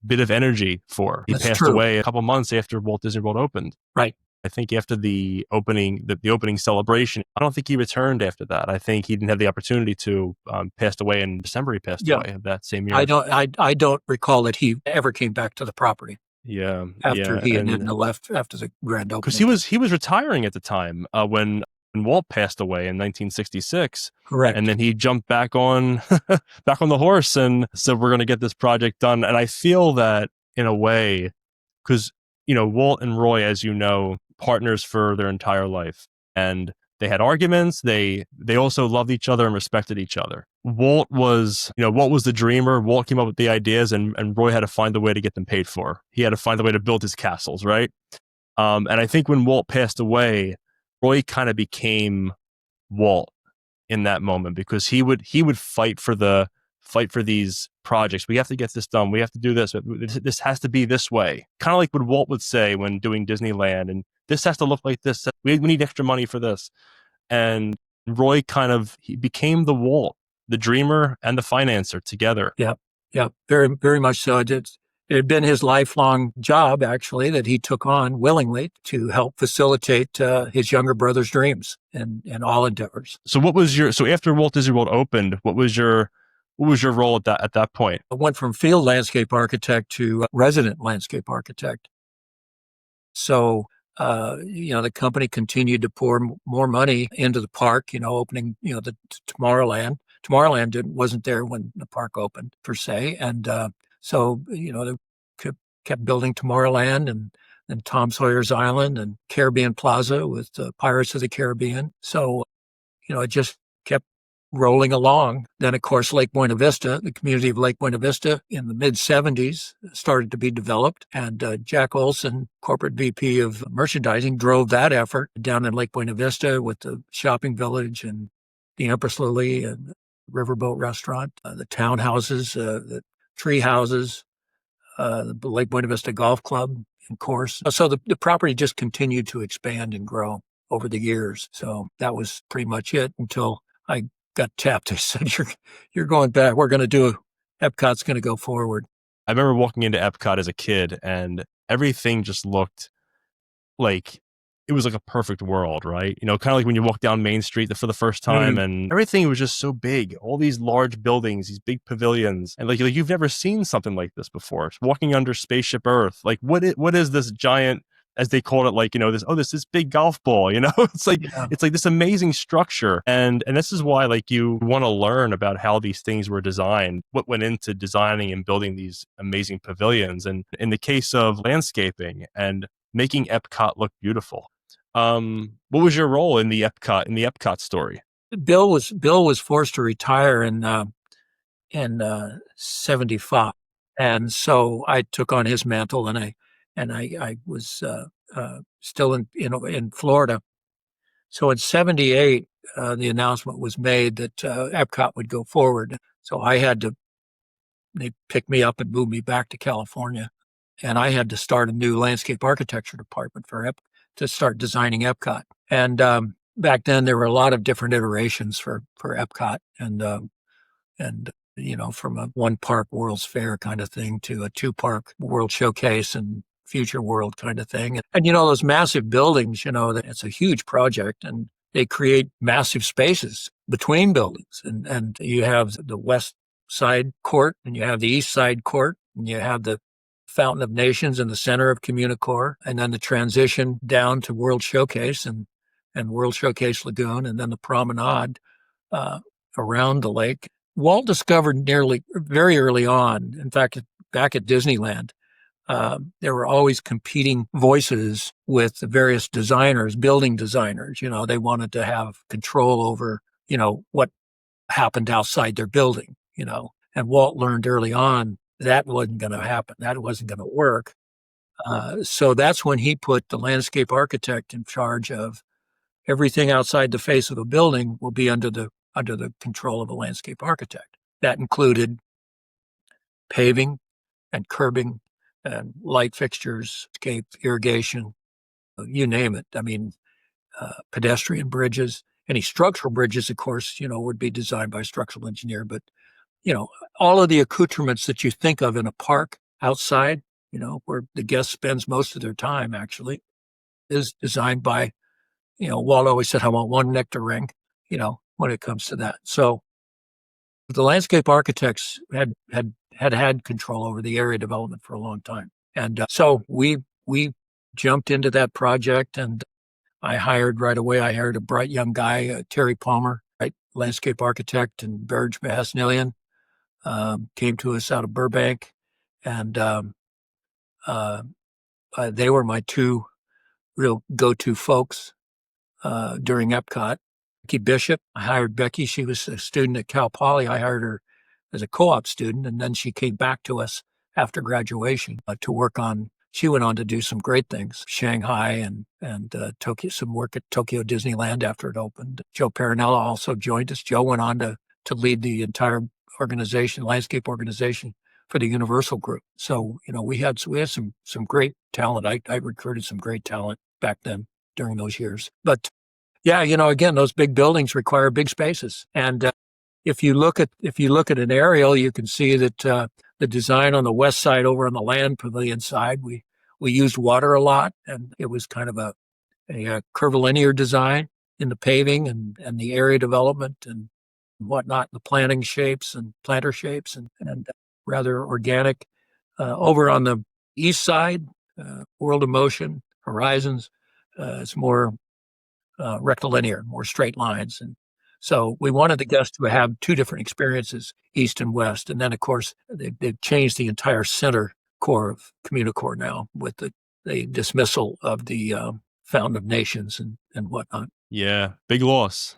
Speaker 1: bit of energy for. He passed away a couple months after Walt Disney World opened.
Speaker 2: Right.
Speaker 1: I think after the opening celebration, I don't think he returned after that. I think he didn't have the opportunity to. Passed away in December. He passed away of that same year.
Speaker 2: I don't recall that he ever came back to the property.
Speaker 1: Yeah.
Speaker 2: After he had left after the grand opening,
Speaker 1: because he was retiring at the time when Walt passed away in 1966.
Speaker 2: Correct.
Speaker 1: And then he jumped back on the horse and said, "We're going to get this project done." And I feel that in a way, because Walt and Roy, as you know, partners for their entire life, and they had arguments. They also loved each other and respected each other. Walt was the dreamer. Walt came up with the ideas, and Roy had to find a way to get them paid for. He had to find a way to build his castles, right? And I think when Walt passed away, Roy kind of became Walt in that moment, because he would fight for these projects. We have to get this done. We have to do this. This has to be this way. Kind of like what Walt would say when doing Disneyland, and this has to look like this. We need extra money for this. And Roy he became the Walt, the dreamer and the financer together.
Speaker 2: Yeah. Very, very much so. It had been his lifelong job, actually, that he took on willingly to help facilitate his younger brother's dreams and all endeavors.
Speaker 1: So after Walt Disney World opened, what was your role at that point?
Speaker 2: I went from field landscape architect to resident landscape architect. So, the company continued to pour more money into the park, opening, the Tomorrowland. Tomorrowland wasn't there when the park opened per se. And, so, they kept building Tomorrowland and Tom Sawyer's Island and Caribbean Plaza with Pirates of the Caribbean. So, it just kept rolling along. Then, of course, Lake Buena Vista, the community of Lake Buena Vista in the mid-'70s started to be developed. And Jack Olson, corporate VP of merchandising, drove that effort down in Lake Buena Vista with the shopping village and the Empress Lily and Riverboat Restaurant, the townhouses, the tree houses, the Lake Buena Vista Golf Club and course. So the property just continued to expand and grow over the years. So that was pretty much it until I got tapped. They said, you're going back. Epcot's going to go forward.
Speaker 1: I remember walking into Epcot as a kid, and everything just looked like it was like a perfect world, right? Kind of like when you walk down Main Street for the first time, and everything was just so big. All these large buildings, these big pavilions, and like you've never seen something like this before. It's walking under Spaceship Earth. Like what is this giant, as they called it, this big golf ball, it's like It's like this amazing structure. And this is why you want to learn about how these things were designed, what went into designing and building these amazing pavilions. And in the case of landscaping and making Epcot look beautiful. What was your role in the Epcot story?
Speaker 2: Bill was forced to retire in 75. And so I took on his mantle, and and I was still in Florida. So in '78, the announcement was made that Epcot would go forward. So they picked me up and moved me back to California, and I had to start a new landscape architecture department to start designing Epcot. And back then, there were a lot of different iterations for Epcot, and from a one park World's Fair kind of thing to a two park World Showcase and Future World kind of thing. And those massive buildings, it's a huge project, and they create massive spaces between buildings. And you have the west side court, and you have the east side court, and you have the Fountain of Nations in the center of Communicore, and then the transition down to World Showcase and World Showcase Lagoon, and then the promenade around the lake. Walt discovered very early on, in fact, back at Disneyland, there were always competing voices with the various designers, building designers. They wanted to have control over, what happened outside their building, and Walt learned early on that wasn't going to happen. That wasn't going to work. So that's when he put the landscape architect in charge of everything outside the face of a building will be under the control of a landscape architect. That included paving and curbing and light fixtures, escape, irrigation, you name it. I mean, pedestrian bridges, any structural bridges, of course, would be designed by a structural engineer. But, all of the accoutrements that you think of in a park outside, where the guest spends most of their time actually, is designed by, Walt always said, I want one nectar ring, when it comes to that. So the landscape architects had control over the area development for a long time. And so we jumped into that project, and I hired right away. I hired a bright young guy, Terry Palmer, right, landscape architect and Burge Mahasnilian, came to us out of Burbank. And they were my two real go-to folks during Epcot. Becky Bishop, I hired Becky. She was a student at Cal Poly. I hired her as a co-op student, and then she came back to us after graduation to work on. She went on to do some great things, Shanghai and Tokyo, some work at Tokyo Disneyland after it opened. Joe Parinella also joined us. Joe went on to lead the entire organization, landscape organization for the Universal Group. So we had some great talent. I recruited some great talent back then during those years, but. Yeah, again, those big buildings require big spaces, and if you look at an aerial, you can see that the design on the west side, over on the land pavilion side, we used water a lot, and it was kind of a curvilinear design in the paving and the area development and whatnot, the planting shapes and planter shapes, and rather organic. Over on the east side, World of Motion, Horizons, it's more rectilinear, more straight lines. And so we wanted the guests to have two different experiences, east and west. And then, of course, they've changed the entire center core of Communicore now with the dismissal of the Fountain of Nations and whatnot.
Speaker 1: Yeah, big loss.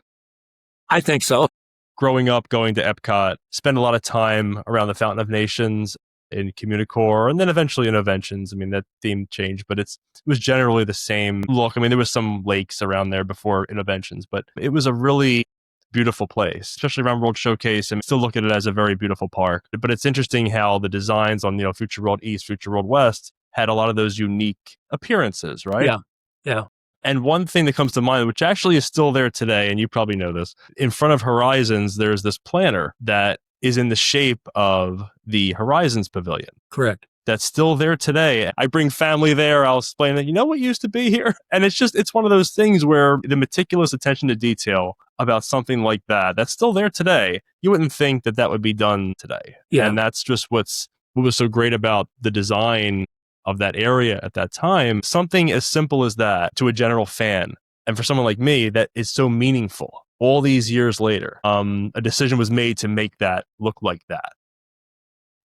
Speaker 2: I think so.
Speaker 1: Growing up, going to Epcot, spend a lot of time around the Fountain of Nations in Communicore, and then eventually Innoventions. I mean, that theme changed, but it was generally the same look. I mean, there was some lakes around there before Innoventions, but it was a really beautiful place, especially around World Showcase, and still look at it as a very beautiful park. But it's interesting how the designs on, Future World East, Future World West had a lot of those unique appearances, right?
Speaker 2: Yeah.
Speaker 1: And one thing that comes to mind, which actually is still there today, and you probably know this, in front of Horizons, there's this planter that is in the shape of the Horizons Pavilion.
Speaker 2: Correct.
Speaker 1: That's still there today. I bring family there. I'll explain that, what used to be here? And it's one of those things where the meticulous attention to detail about something like that's still there today. You wouldn't think that would be done today.
Speaker 2: Yeah.
Speaker 1: And that's just what was so great about the design of that area at that time. Something as simple as that to a general fan, and for someone like me, that is so meaningful. All these years later, a decision was made to make that look like that.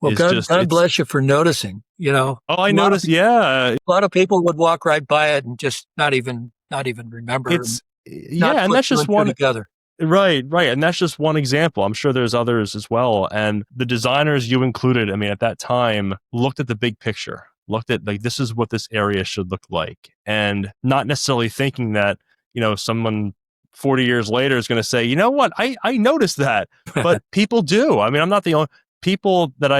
Speaker 2: Well, God bless you for noticing, Oh,
Speaker 1: I noticed. Yeah.
Speaker 2: A lot of people would walk right by it and just not even remember.
Speaker 1: And that's just one
Speaker 2: together.
Speaker 1: Right. And that's just one example. I'm sure there's others as well. And the designers you included, I mean, at that time, looked at the big picture. looked at like, this is what this area should look like, and not necessarily thinking that, someone 40 years later is going to say, you know what, I noticed that, but people do. I mean, I'm not the only people that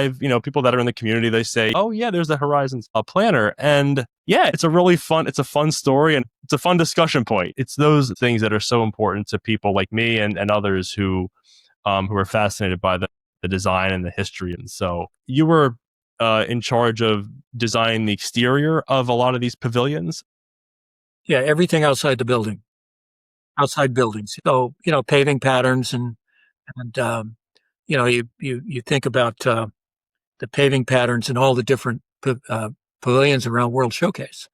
Speaker 1: people that are in the community, they say, oh yeah, there's the Horizons planner. And yeah, it's a fun story, and it's a fun discussion point. It's those things that are so important to people like me and others who are fascinated by the design and the history. And so you were in charge of designing the exterior of a lot of these pavilions.
Speaker 2: Yeah, everything outside the building, outside buildings. So, paving patterns and you think about the paving patterns and all the different pavilions around World Showcase,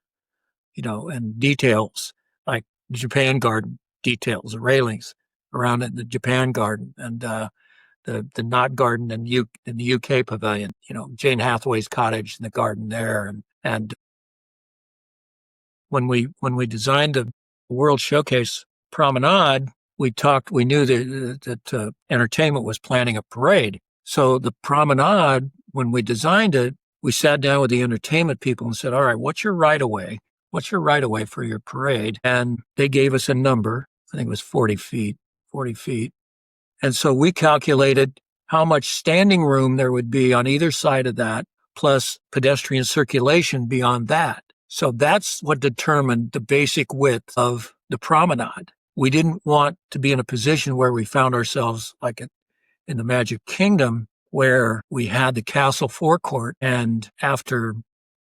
Speaker 2: and details like the Japan Garden details, the railings around it, the Japan Garden and the Knot Garden in the UK pavilion, Jane Hathaway's cottage and the garden there. And when we designed the World Showcase promenade, we knew that entertainment was planning a parade. So the promenade, when we designed it, we sat down with the entertainment people and said, all right, what's your right of way? What's your right of way for your parade? And they gave us a number. I think it was 40 feet. And so we calculated how much standing room there would be on either side of that, plus pedestrian circulation beyond that. So that's what determined the basic width of the promenade. We didn't want to be in a position where we found ourselves like in the Magic Kingdom, where we had the castle forecourt, and after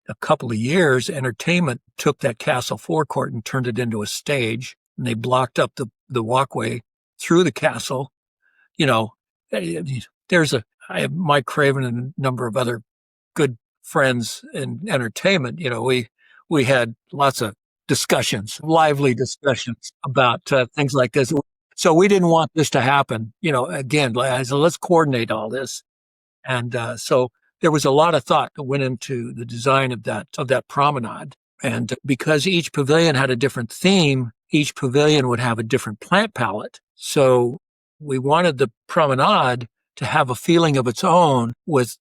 Speaker 2: a couple of years, entertainment took that castle forecourt and turned it into a stage, and they blocked up the walkway through the castle. I have Mike Craven and a number of other good friends in entertainment. We had lots of lively discussions about things like this. So we didn't want this to happen. Again, so let's coordinate all this. And so there was a lot of thought that went into the design of that promenade. And because each pavilion had a different theme, each pavilion would have a different plant palette. So we wanted the promenade to have a feeling of its own with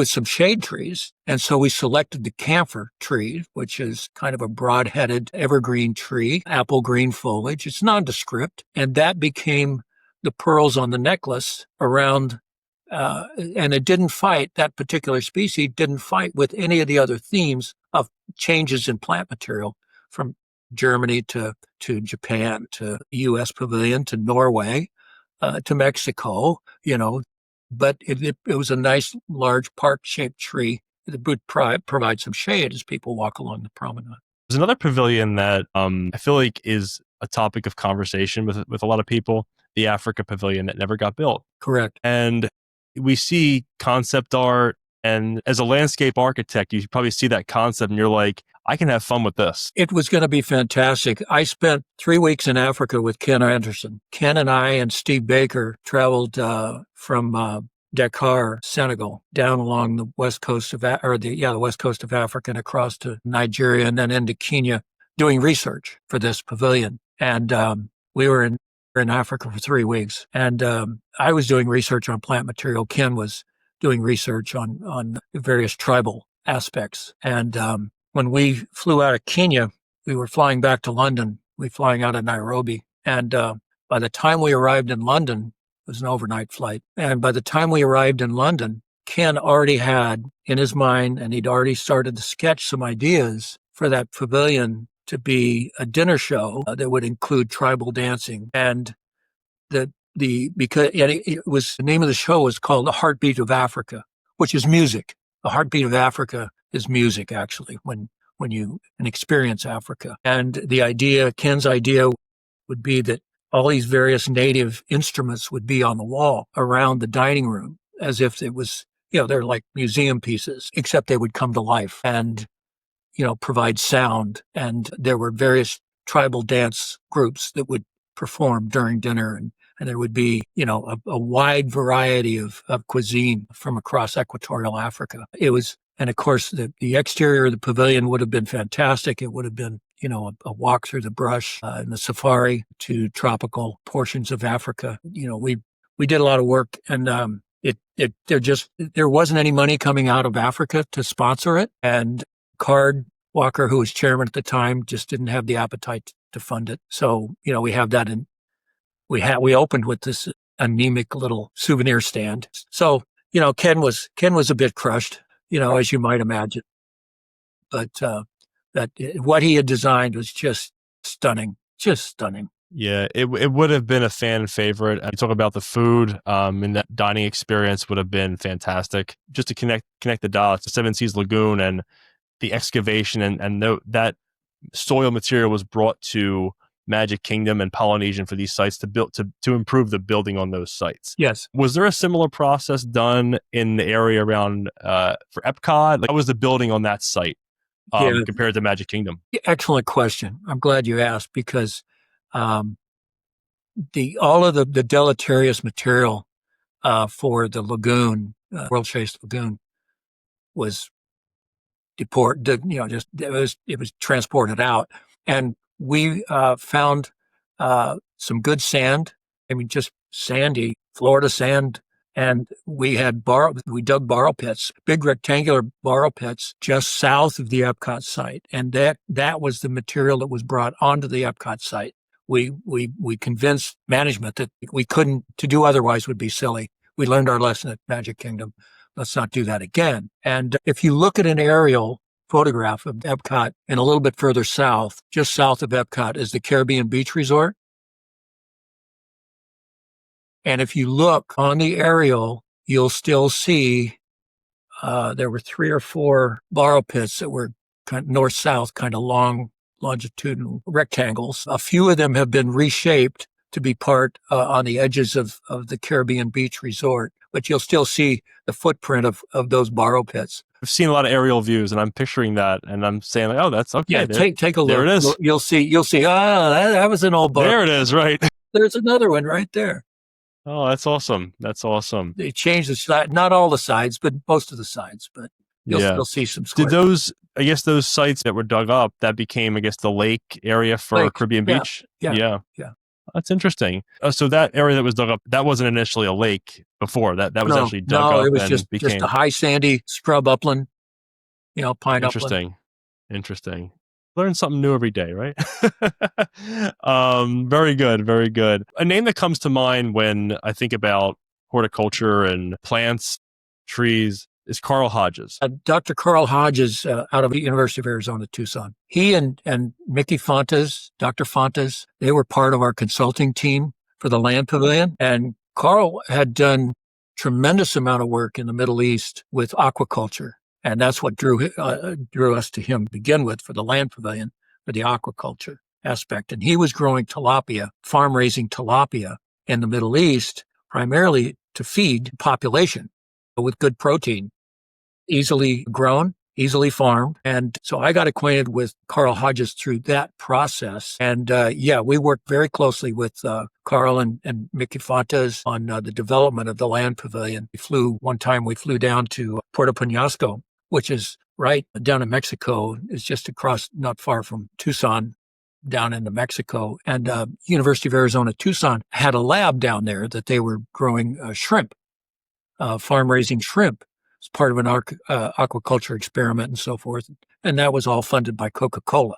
Speaker 2: some shade trees. And so we selected the camphor tree, which is kind of a broad-headed evergreen tree, apple green foliage. It's nondescript. And that became the pearls on the necklace around, and it didn't fight, that particular species didn't fight with any of the other themes of changes in plant material from Germany to Japan to U.S. pavilion to Norway. To Mexico, but it was a nice, large park-shaped tree that would provide some shade as people walk along the promenade.
Speaker 1: There's another pavilion that I feel like is a topic of conversation with a lot of people, the Africa Pavilion that never got built.
Speaker 2: Correct.
Speaker 1: And we see concept art, and as a landscape architect, you probably see that concept and you're like, I can have fun with this.
Speaker 2: It was going to be fantastic. I spent 3 weeks in Africa with Ken Anderson. Ken and I and Steve Baker traveled from Dakar, Senegal, down along the west coast of the west coast of Africa and across to Nigeria and then into Kenya, doing research for this pavilion. And we were in Africa for 3 weeks, and I was doing research on plant material. Ken was doing research on various tribal aspects, and when we flew out of Kenya, we were flying back to London. We were flying out of Nairobi. And by the time we arrived in London, it was an overnight flight. And by the time we arrived in London, Ken already had in his mind, and he'd already started to sketch some ideas for that pavilion to be a dinner show that would include tribal dancing. And the name of the show was called The Heartbeat of Africa, which is music. The Heartbeat of Africa is music, actually, when you experience Africa. And Ken's idea would be that all these various native instruments would be on the wall around the dining room, as if it was, they're like museum pieces, except they would come to life and, provide sound. And there were various tribal dance groups that would perform during dinner, and there would be, a wide variety of cuisine from across equatorial Africa. And of course, the exterior of the pavilion would have been fantastic. It would have been, a walk through the brush and the safari to tropical portions of Africa. We did a lot of work, and there wasn't any money coming out of Africa to sponsor it. And Card Walker, who was chairman at the time, just didn't have the appetite to fund it. So, we have that in, we opened with this anemic little souvenir stand. So, Ken was a bit crushed, as you might imagine. But that what he had designed was just stunning, just stunning.
Speaker 1: Yeah, it would have been a fan favorite. You talk about the food, and that dining experience would have been fantastic. Just to connect the dots, the Seven Seas Lagoon and the excavation and that soil material was brought to Magic Kingdom and Polynesian for these sites to build to improve the building on those sites.
Speaker 2: Yes.
Speaker 1: Was there a similar process done in the area around for Epcot? Like, how was the building on that site compared to Magic Kingdom?
Speaker 2: Excellent question. I'm glad you asked because all of the deleterious material for the lagoon, World Chase Lagoon, was deported. It was transported out, and we found some good sand. I mean, just sandy Florida sand. And we dug borrow pits, big rectangular borrow pits just south of the Epcot site. And that was the material that was brought onto the Epcot site. We convinced management that to do otherwise would be silly. We learned our lesson at Magic Kingdom. Let's not do that again. And if you look at an aerial photograph of Epcot and a little bit further south, just south of Epcot is the Caribbean Beach Resort. And if you look on the aerial, you'll still see there were 3 or 4 borrow pits that were kind of north-south, kind of long longitudinal rectangles. A few of them have been reshaped to be part on the edges of the Caribbean Beach Resort, but you'll still see the footprint of those borrow pits.
Speaker 1: I've seen a lot of aerial views, and I'm picturing that, and I'm saying, like, oh, that's okay.
Speaker 2: Yeah, take a look.
Speaker 1: There it is.
Speaker 2: You'll see. That was an old boat.
Speaker 1: There it is, right.
Speaker 2: There's another one right there.
Speaker 1: Oh, that's awesome. That's awesome.
Speaker 2: They changed the side, not all the sides, but most of the sides. But you'll still see some squares.
Speaker 1: Did those sites that were dug up, that became, the lake area for Caribbean Beach?
Speaker 2: Yeah.
Speaker 1: That's interesting. So that area that was dug up, that wasn't initially a lake before. That was actually dug up.
Speaker 2: No, it was
Speaker 1: and
Speaker 2: just a high sandy scrub upland, pine upland.
Speaker 1: Interesting. Learn something new every day, right? Very good, very good. A name that comes to mind when I think about horticulture and plants, trees, is Carl Hodges.
Speaker 2: Dr. Carl Hodges out of the University of Arizona, Tucson. He and Mickey Fontes, Dr. Fontes, they were part of our consulting team for the Land Pavilion. And Carl had done tremendous amount of work in the Middle East with aquaculture. And that's what drew us to him to begin with for the Land Pavilion, for the aquaculture aspect. And he was growing tilapia, farm raising tilapia in the Middle East, primarily to feed population with good protein, easily grown, easily farmed. And so I got acquainted with Carl Hodges through that process. And we worked very closely with Carl and Mickey Fontes on the development of the Land Pavilion. One time we flew down to Puerto Penasco, which is right down in Mexico. It's just across, not far from Tucson, down into Mexico. And University of Arizona, Tucson had a lab down there that they were growing shrimp, farm raising shrimp. It's part of an aquaculture experiment and so forth. And that was all funded by Coca-Cola.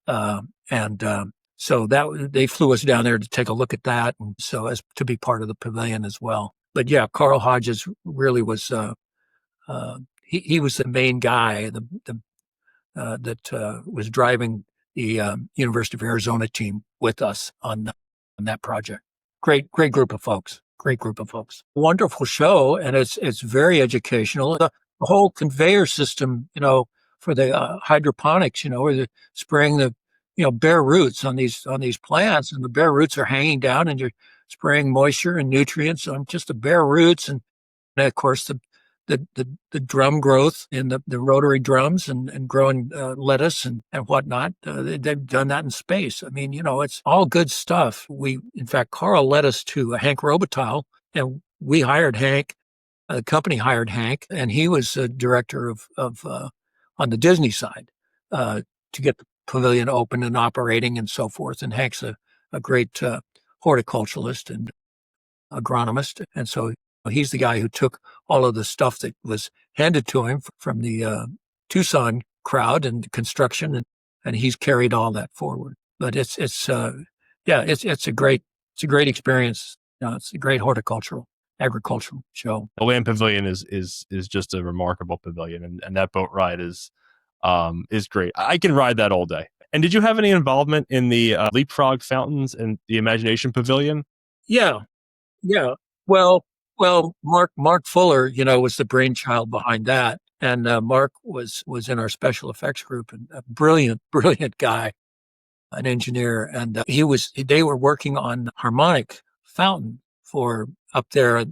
Speaker 2: So they flew us down there to take a look at that. And so as to be part of the pavilion as well. But yeah, Carl Hodges really was, he was the main guy that was driving the University of Arizona team with us on that project. Great group of folks. Great group of folks. Wonderful show, and it's very educational. The whole conveyor system, for the hydroponics, where they're spraying the, bare roots on these plants, and the bare roots are hanging down, and you're spraying moisture and nutrients on just the bare roots, and of course the drum growth in the rotary drums and growing lettuce and whatnot. They've done that in space. I mean, it's all good stuff. In fact, Carl led us to Hank Robitaille, and we hired Hank. The company hired Hank, and he was a director of on the Disney side to get the pavilion open and operating and so forth. And Hank's a great horticulturalist and agronomist, and so he's the guy who took all of the stuff that was handed to him from the Tucson crowd and construction, and he's carried all that forward. But it's a great experience. It's a great agricultural show.
Speaker 1: The land pavilion is just a remarkable pavilion, and that boat ride is great. I can ride that all day. And did you have any involvement in the leapfrog fountains and the Imagination Pavilion?
Speaker 2: Yeah, yeah. Well, Mark Fuller, was the brainchild behind that, and Mark was in our special effects group, and a brilliant, brilliant guy, an engineer, and they were working on harmonic fountain for up there at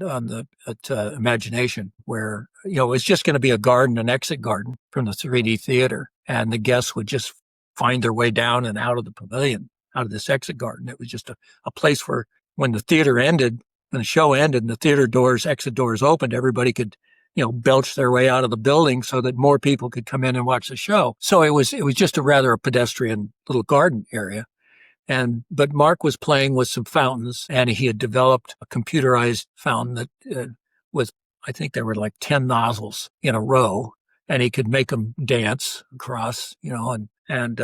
Speaker 2: Imagination, where it's just going to be a garden, an exit garden from the 3D theater, and the guests would just find their way down and out of the pavilion, out of this exit garden. It was just a place where when the theater ended, when the show ended, and the exit doors opened, everybody could belch their way out of the building so that more people could come in and watch the show. So it was just a pedestrian little garden area. But Mark was playing with some fountains, and he had developed a computerized fountain that with, I think there were like 10 nozzles in a row, and he could make them dance across, and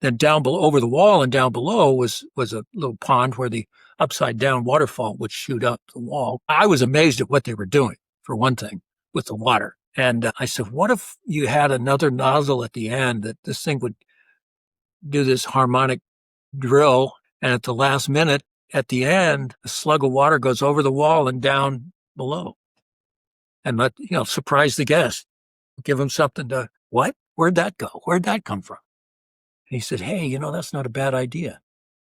Speaker 2: then down below, over the wall and down below was a little pond where the upside down waterfall would shoot up the wall. I was amazed at what they were doing, for one thing, with the water. And I said, what if you had another nozzle at the end that this thing would do this harmonic drill, and at the last minute, at the end, a slug of water goes over the wall and down below, and surprise the guest, give them something to, what? Where'd that go? Where'd that come from? And he said, hey, that's not a bad idea.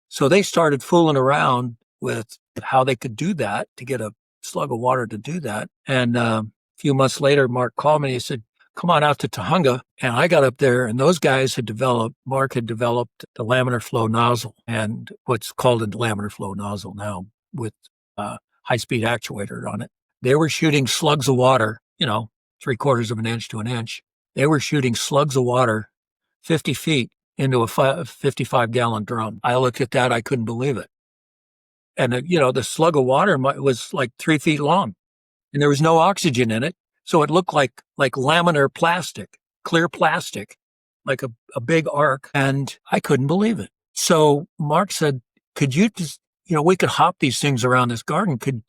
Speaker 2: So they started fooling around with how they could do that, to get a slug of water to do that. And a few months later, Mark called me and he said, come on out to Tahunga. And I got up there, and those guys Mark had developed the laminar flow nozzle, and what's called a laminar flow nozzle now, with high-speed actuator on it. They were shooting slugs of water, 3/4 of an inch to an inch. They were shooting slugs of water 50 feet into a 55-gallon drum. I looked at that. I couldn't believe it. And, the slug of water was like 3 feet long, and there was no oxygen in it. So it looked like laminar plastic, clear plastic, like a big arc. And I couldn't believe it. So Mark said, could you just, we could hop these things around this garden. Can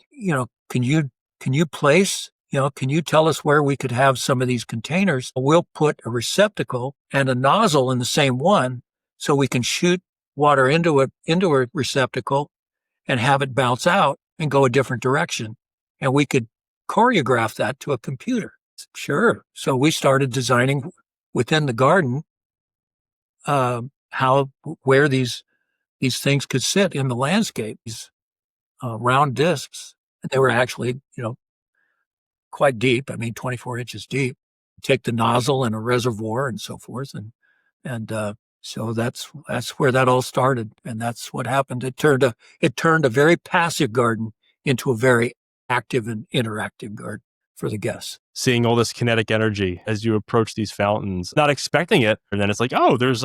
Speaker 2: you place, can you tell us where we could have some of these containers? We'll put a receptacle and a nozzle in the same one, so we can shoot water into a receptacle and have it bounce out and go a different direction. And we could choreograph that to a computer. Sure. So we started designing within the garden where these things could sit in the landscape. These round discs. They were actually, quite deep. 24 inches deep. Take the nozzle and a reservoir and so forth, and so that's where that all started, and that's what happened. It turned a very passive garden into a very active and interactive garden for the guests.
Speaker 1: Seeing all this kinetic energy as you approach these fountains, not expecting it, and then it's like, oh, there's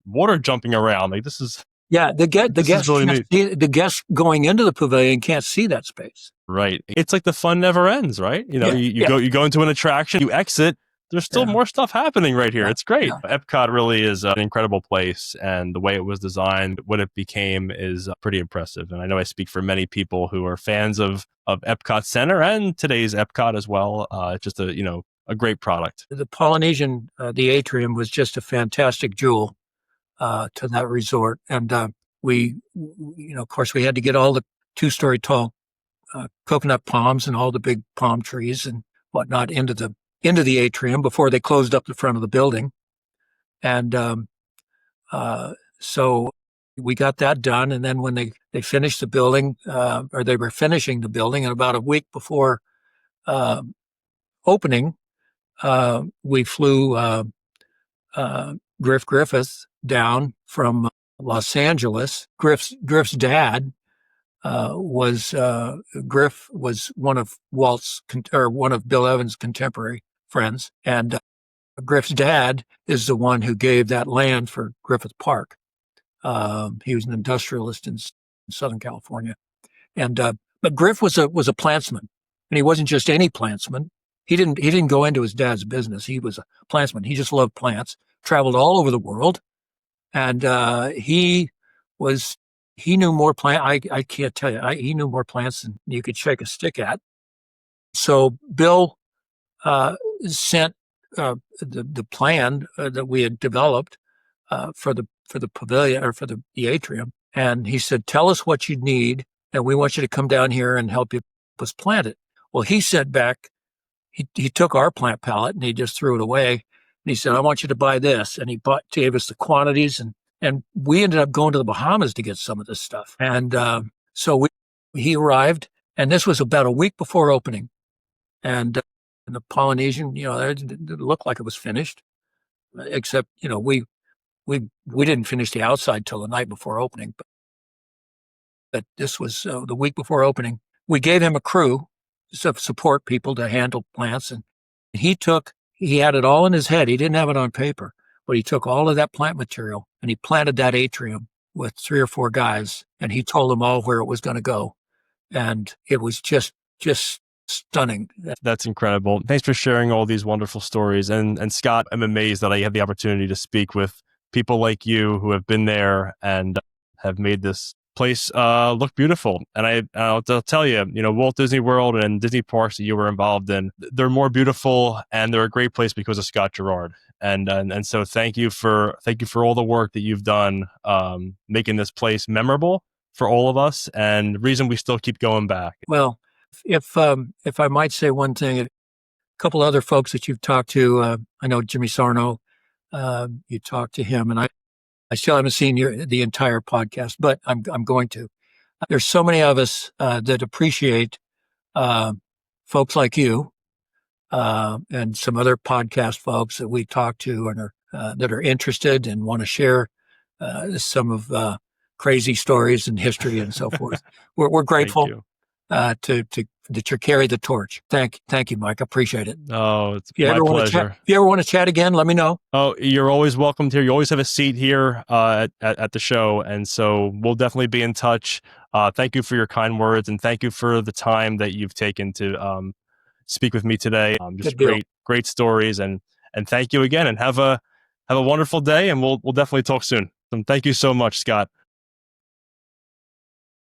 Speaker 1: water jumping around. Like, this is
Speaker 2: the guests really can't see, the guests going into the pavilion can't see that space.
Speaker 1: Right. It's like the fun never ends, right? You go into an attraction, you exit. There's still more stuff happening right here. It's great. Yeah. Epcot really is an incredible place, and the way it was designed, what it became, is pretty impressive. And I know I speak for many people who are fans of Epcot Center and today's Epcot as well. It's just a great product.
Speaker 2: The Polynesian, the atrium, was just a fantastic jewel to that resort. And we, of course, we had to get all the 2-story tall coconut palms and all the big palm trees and whatnot into the atrium before they closed up the front of the building. And so we got that done. And then when they finished the building, or they were finishing the building, and about a week before opening, we flew Griff Griffith down from Los Angeles. Griff's dad Griff was one of one of Bill Evans' contemporary friends, and Griff's dad is the one who gave that land for Griffith Park. He was an industrialist in Southern California, and but Griff was a plantsman, and he wasn't just any plantsman. he didn't go into his dad's business. He was a plantsman. He just loved plants, traveled all over the world. And he knew more I can't tell you, he knew more plants than you could shake a stick at. So Bill sent the plan that we had developed for the pavilion or for the atrium. And he said, tell us what you need, and we want you to come down here and help us plant it. Well, he sent back, he took our plant pallet and he just threw it away. And he said, I want you to buy this. And he gave us the quantities, and we ended up going to the Bahamas to get some of this stuff. And so he arrived, and this was about a week before opening. And the Polynesian, it looked like it was finished, except, we didn't finish the outside till the night before opening. But this was the week before opening. We gave him a crew of support people to handle plants, and he had it all in his head. He didn't have it on paper, but he took all of that plant material and he planted that atrium with 3 or 4 guys, and he told them all where it was going to go. And it was just stunning.
Speaker 1: That's incredible. Thanks for sharing all these wonderful stories. And Scott, I'm amazed that I had the opportunity to speak with people like you who have been there and have made this place look beautiful. And I'll tell you, Walt Disney World and Disney parks that you were involved in, they're more beautiful and they're a great place because of Scott Girard. And so thank you for all the work that you've done making this place memorable for all of us, and the reason we still keep going back.
Speaker 2: Well, if I might say one thing, a couple other folks that you've talked to, I know Jimmy Sarno, you talked to him, and I still haven't seen the entire podcast, but I'm going to. There's so many of us that appreciate folks like you and some other podcast folks that we talk to and that are interested and want to share some of crazy stories and history and so forth. We're grateful that you carry the torch. Thank you, Mike. I appreciate it.
Speaker 1: Oh, it's my pleasure.
Speaker 2: If you ever want to chat again, let me know.
Speaker 1: Oh, you're always welcomed here. You always have a seat here at the show. And so we'll definitely be in touch. Thank you for your kind words, and thank you for the time that you've taken to speak with me today. Just great stories. And thank you again, and have a wonderful day. And we'll definitely talk soon. Thank you so much, Scott.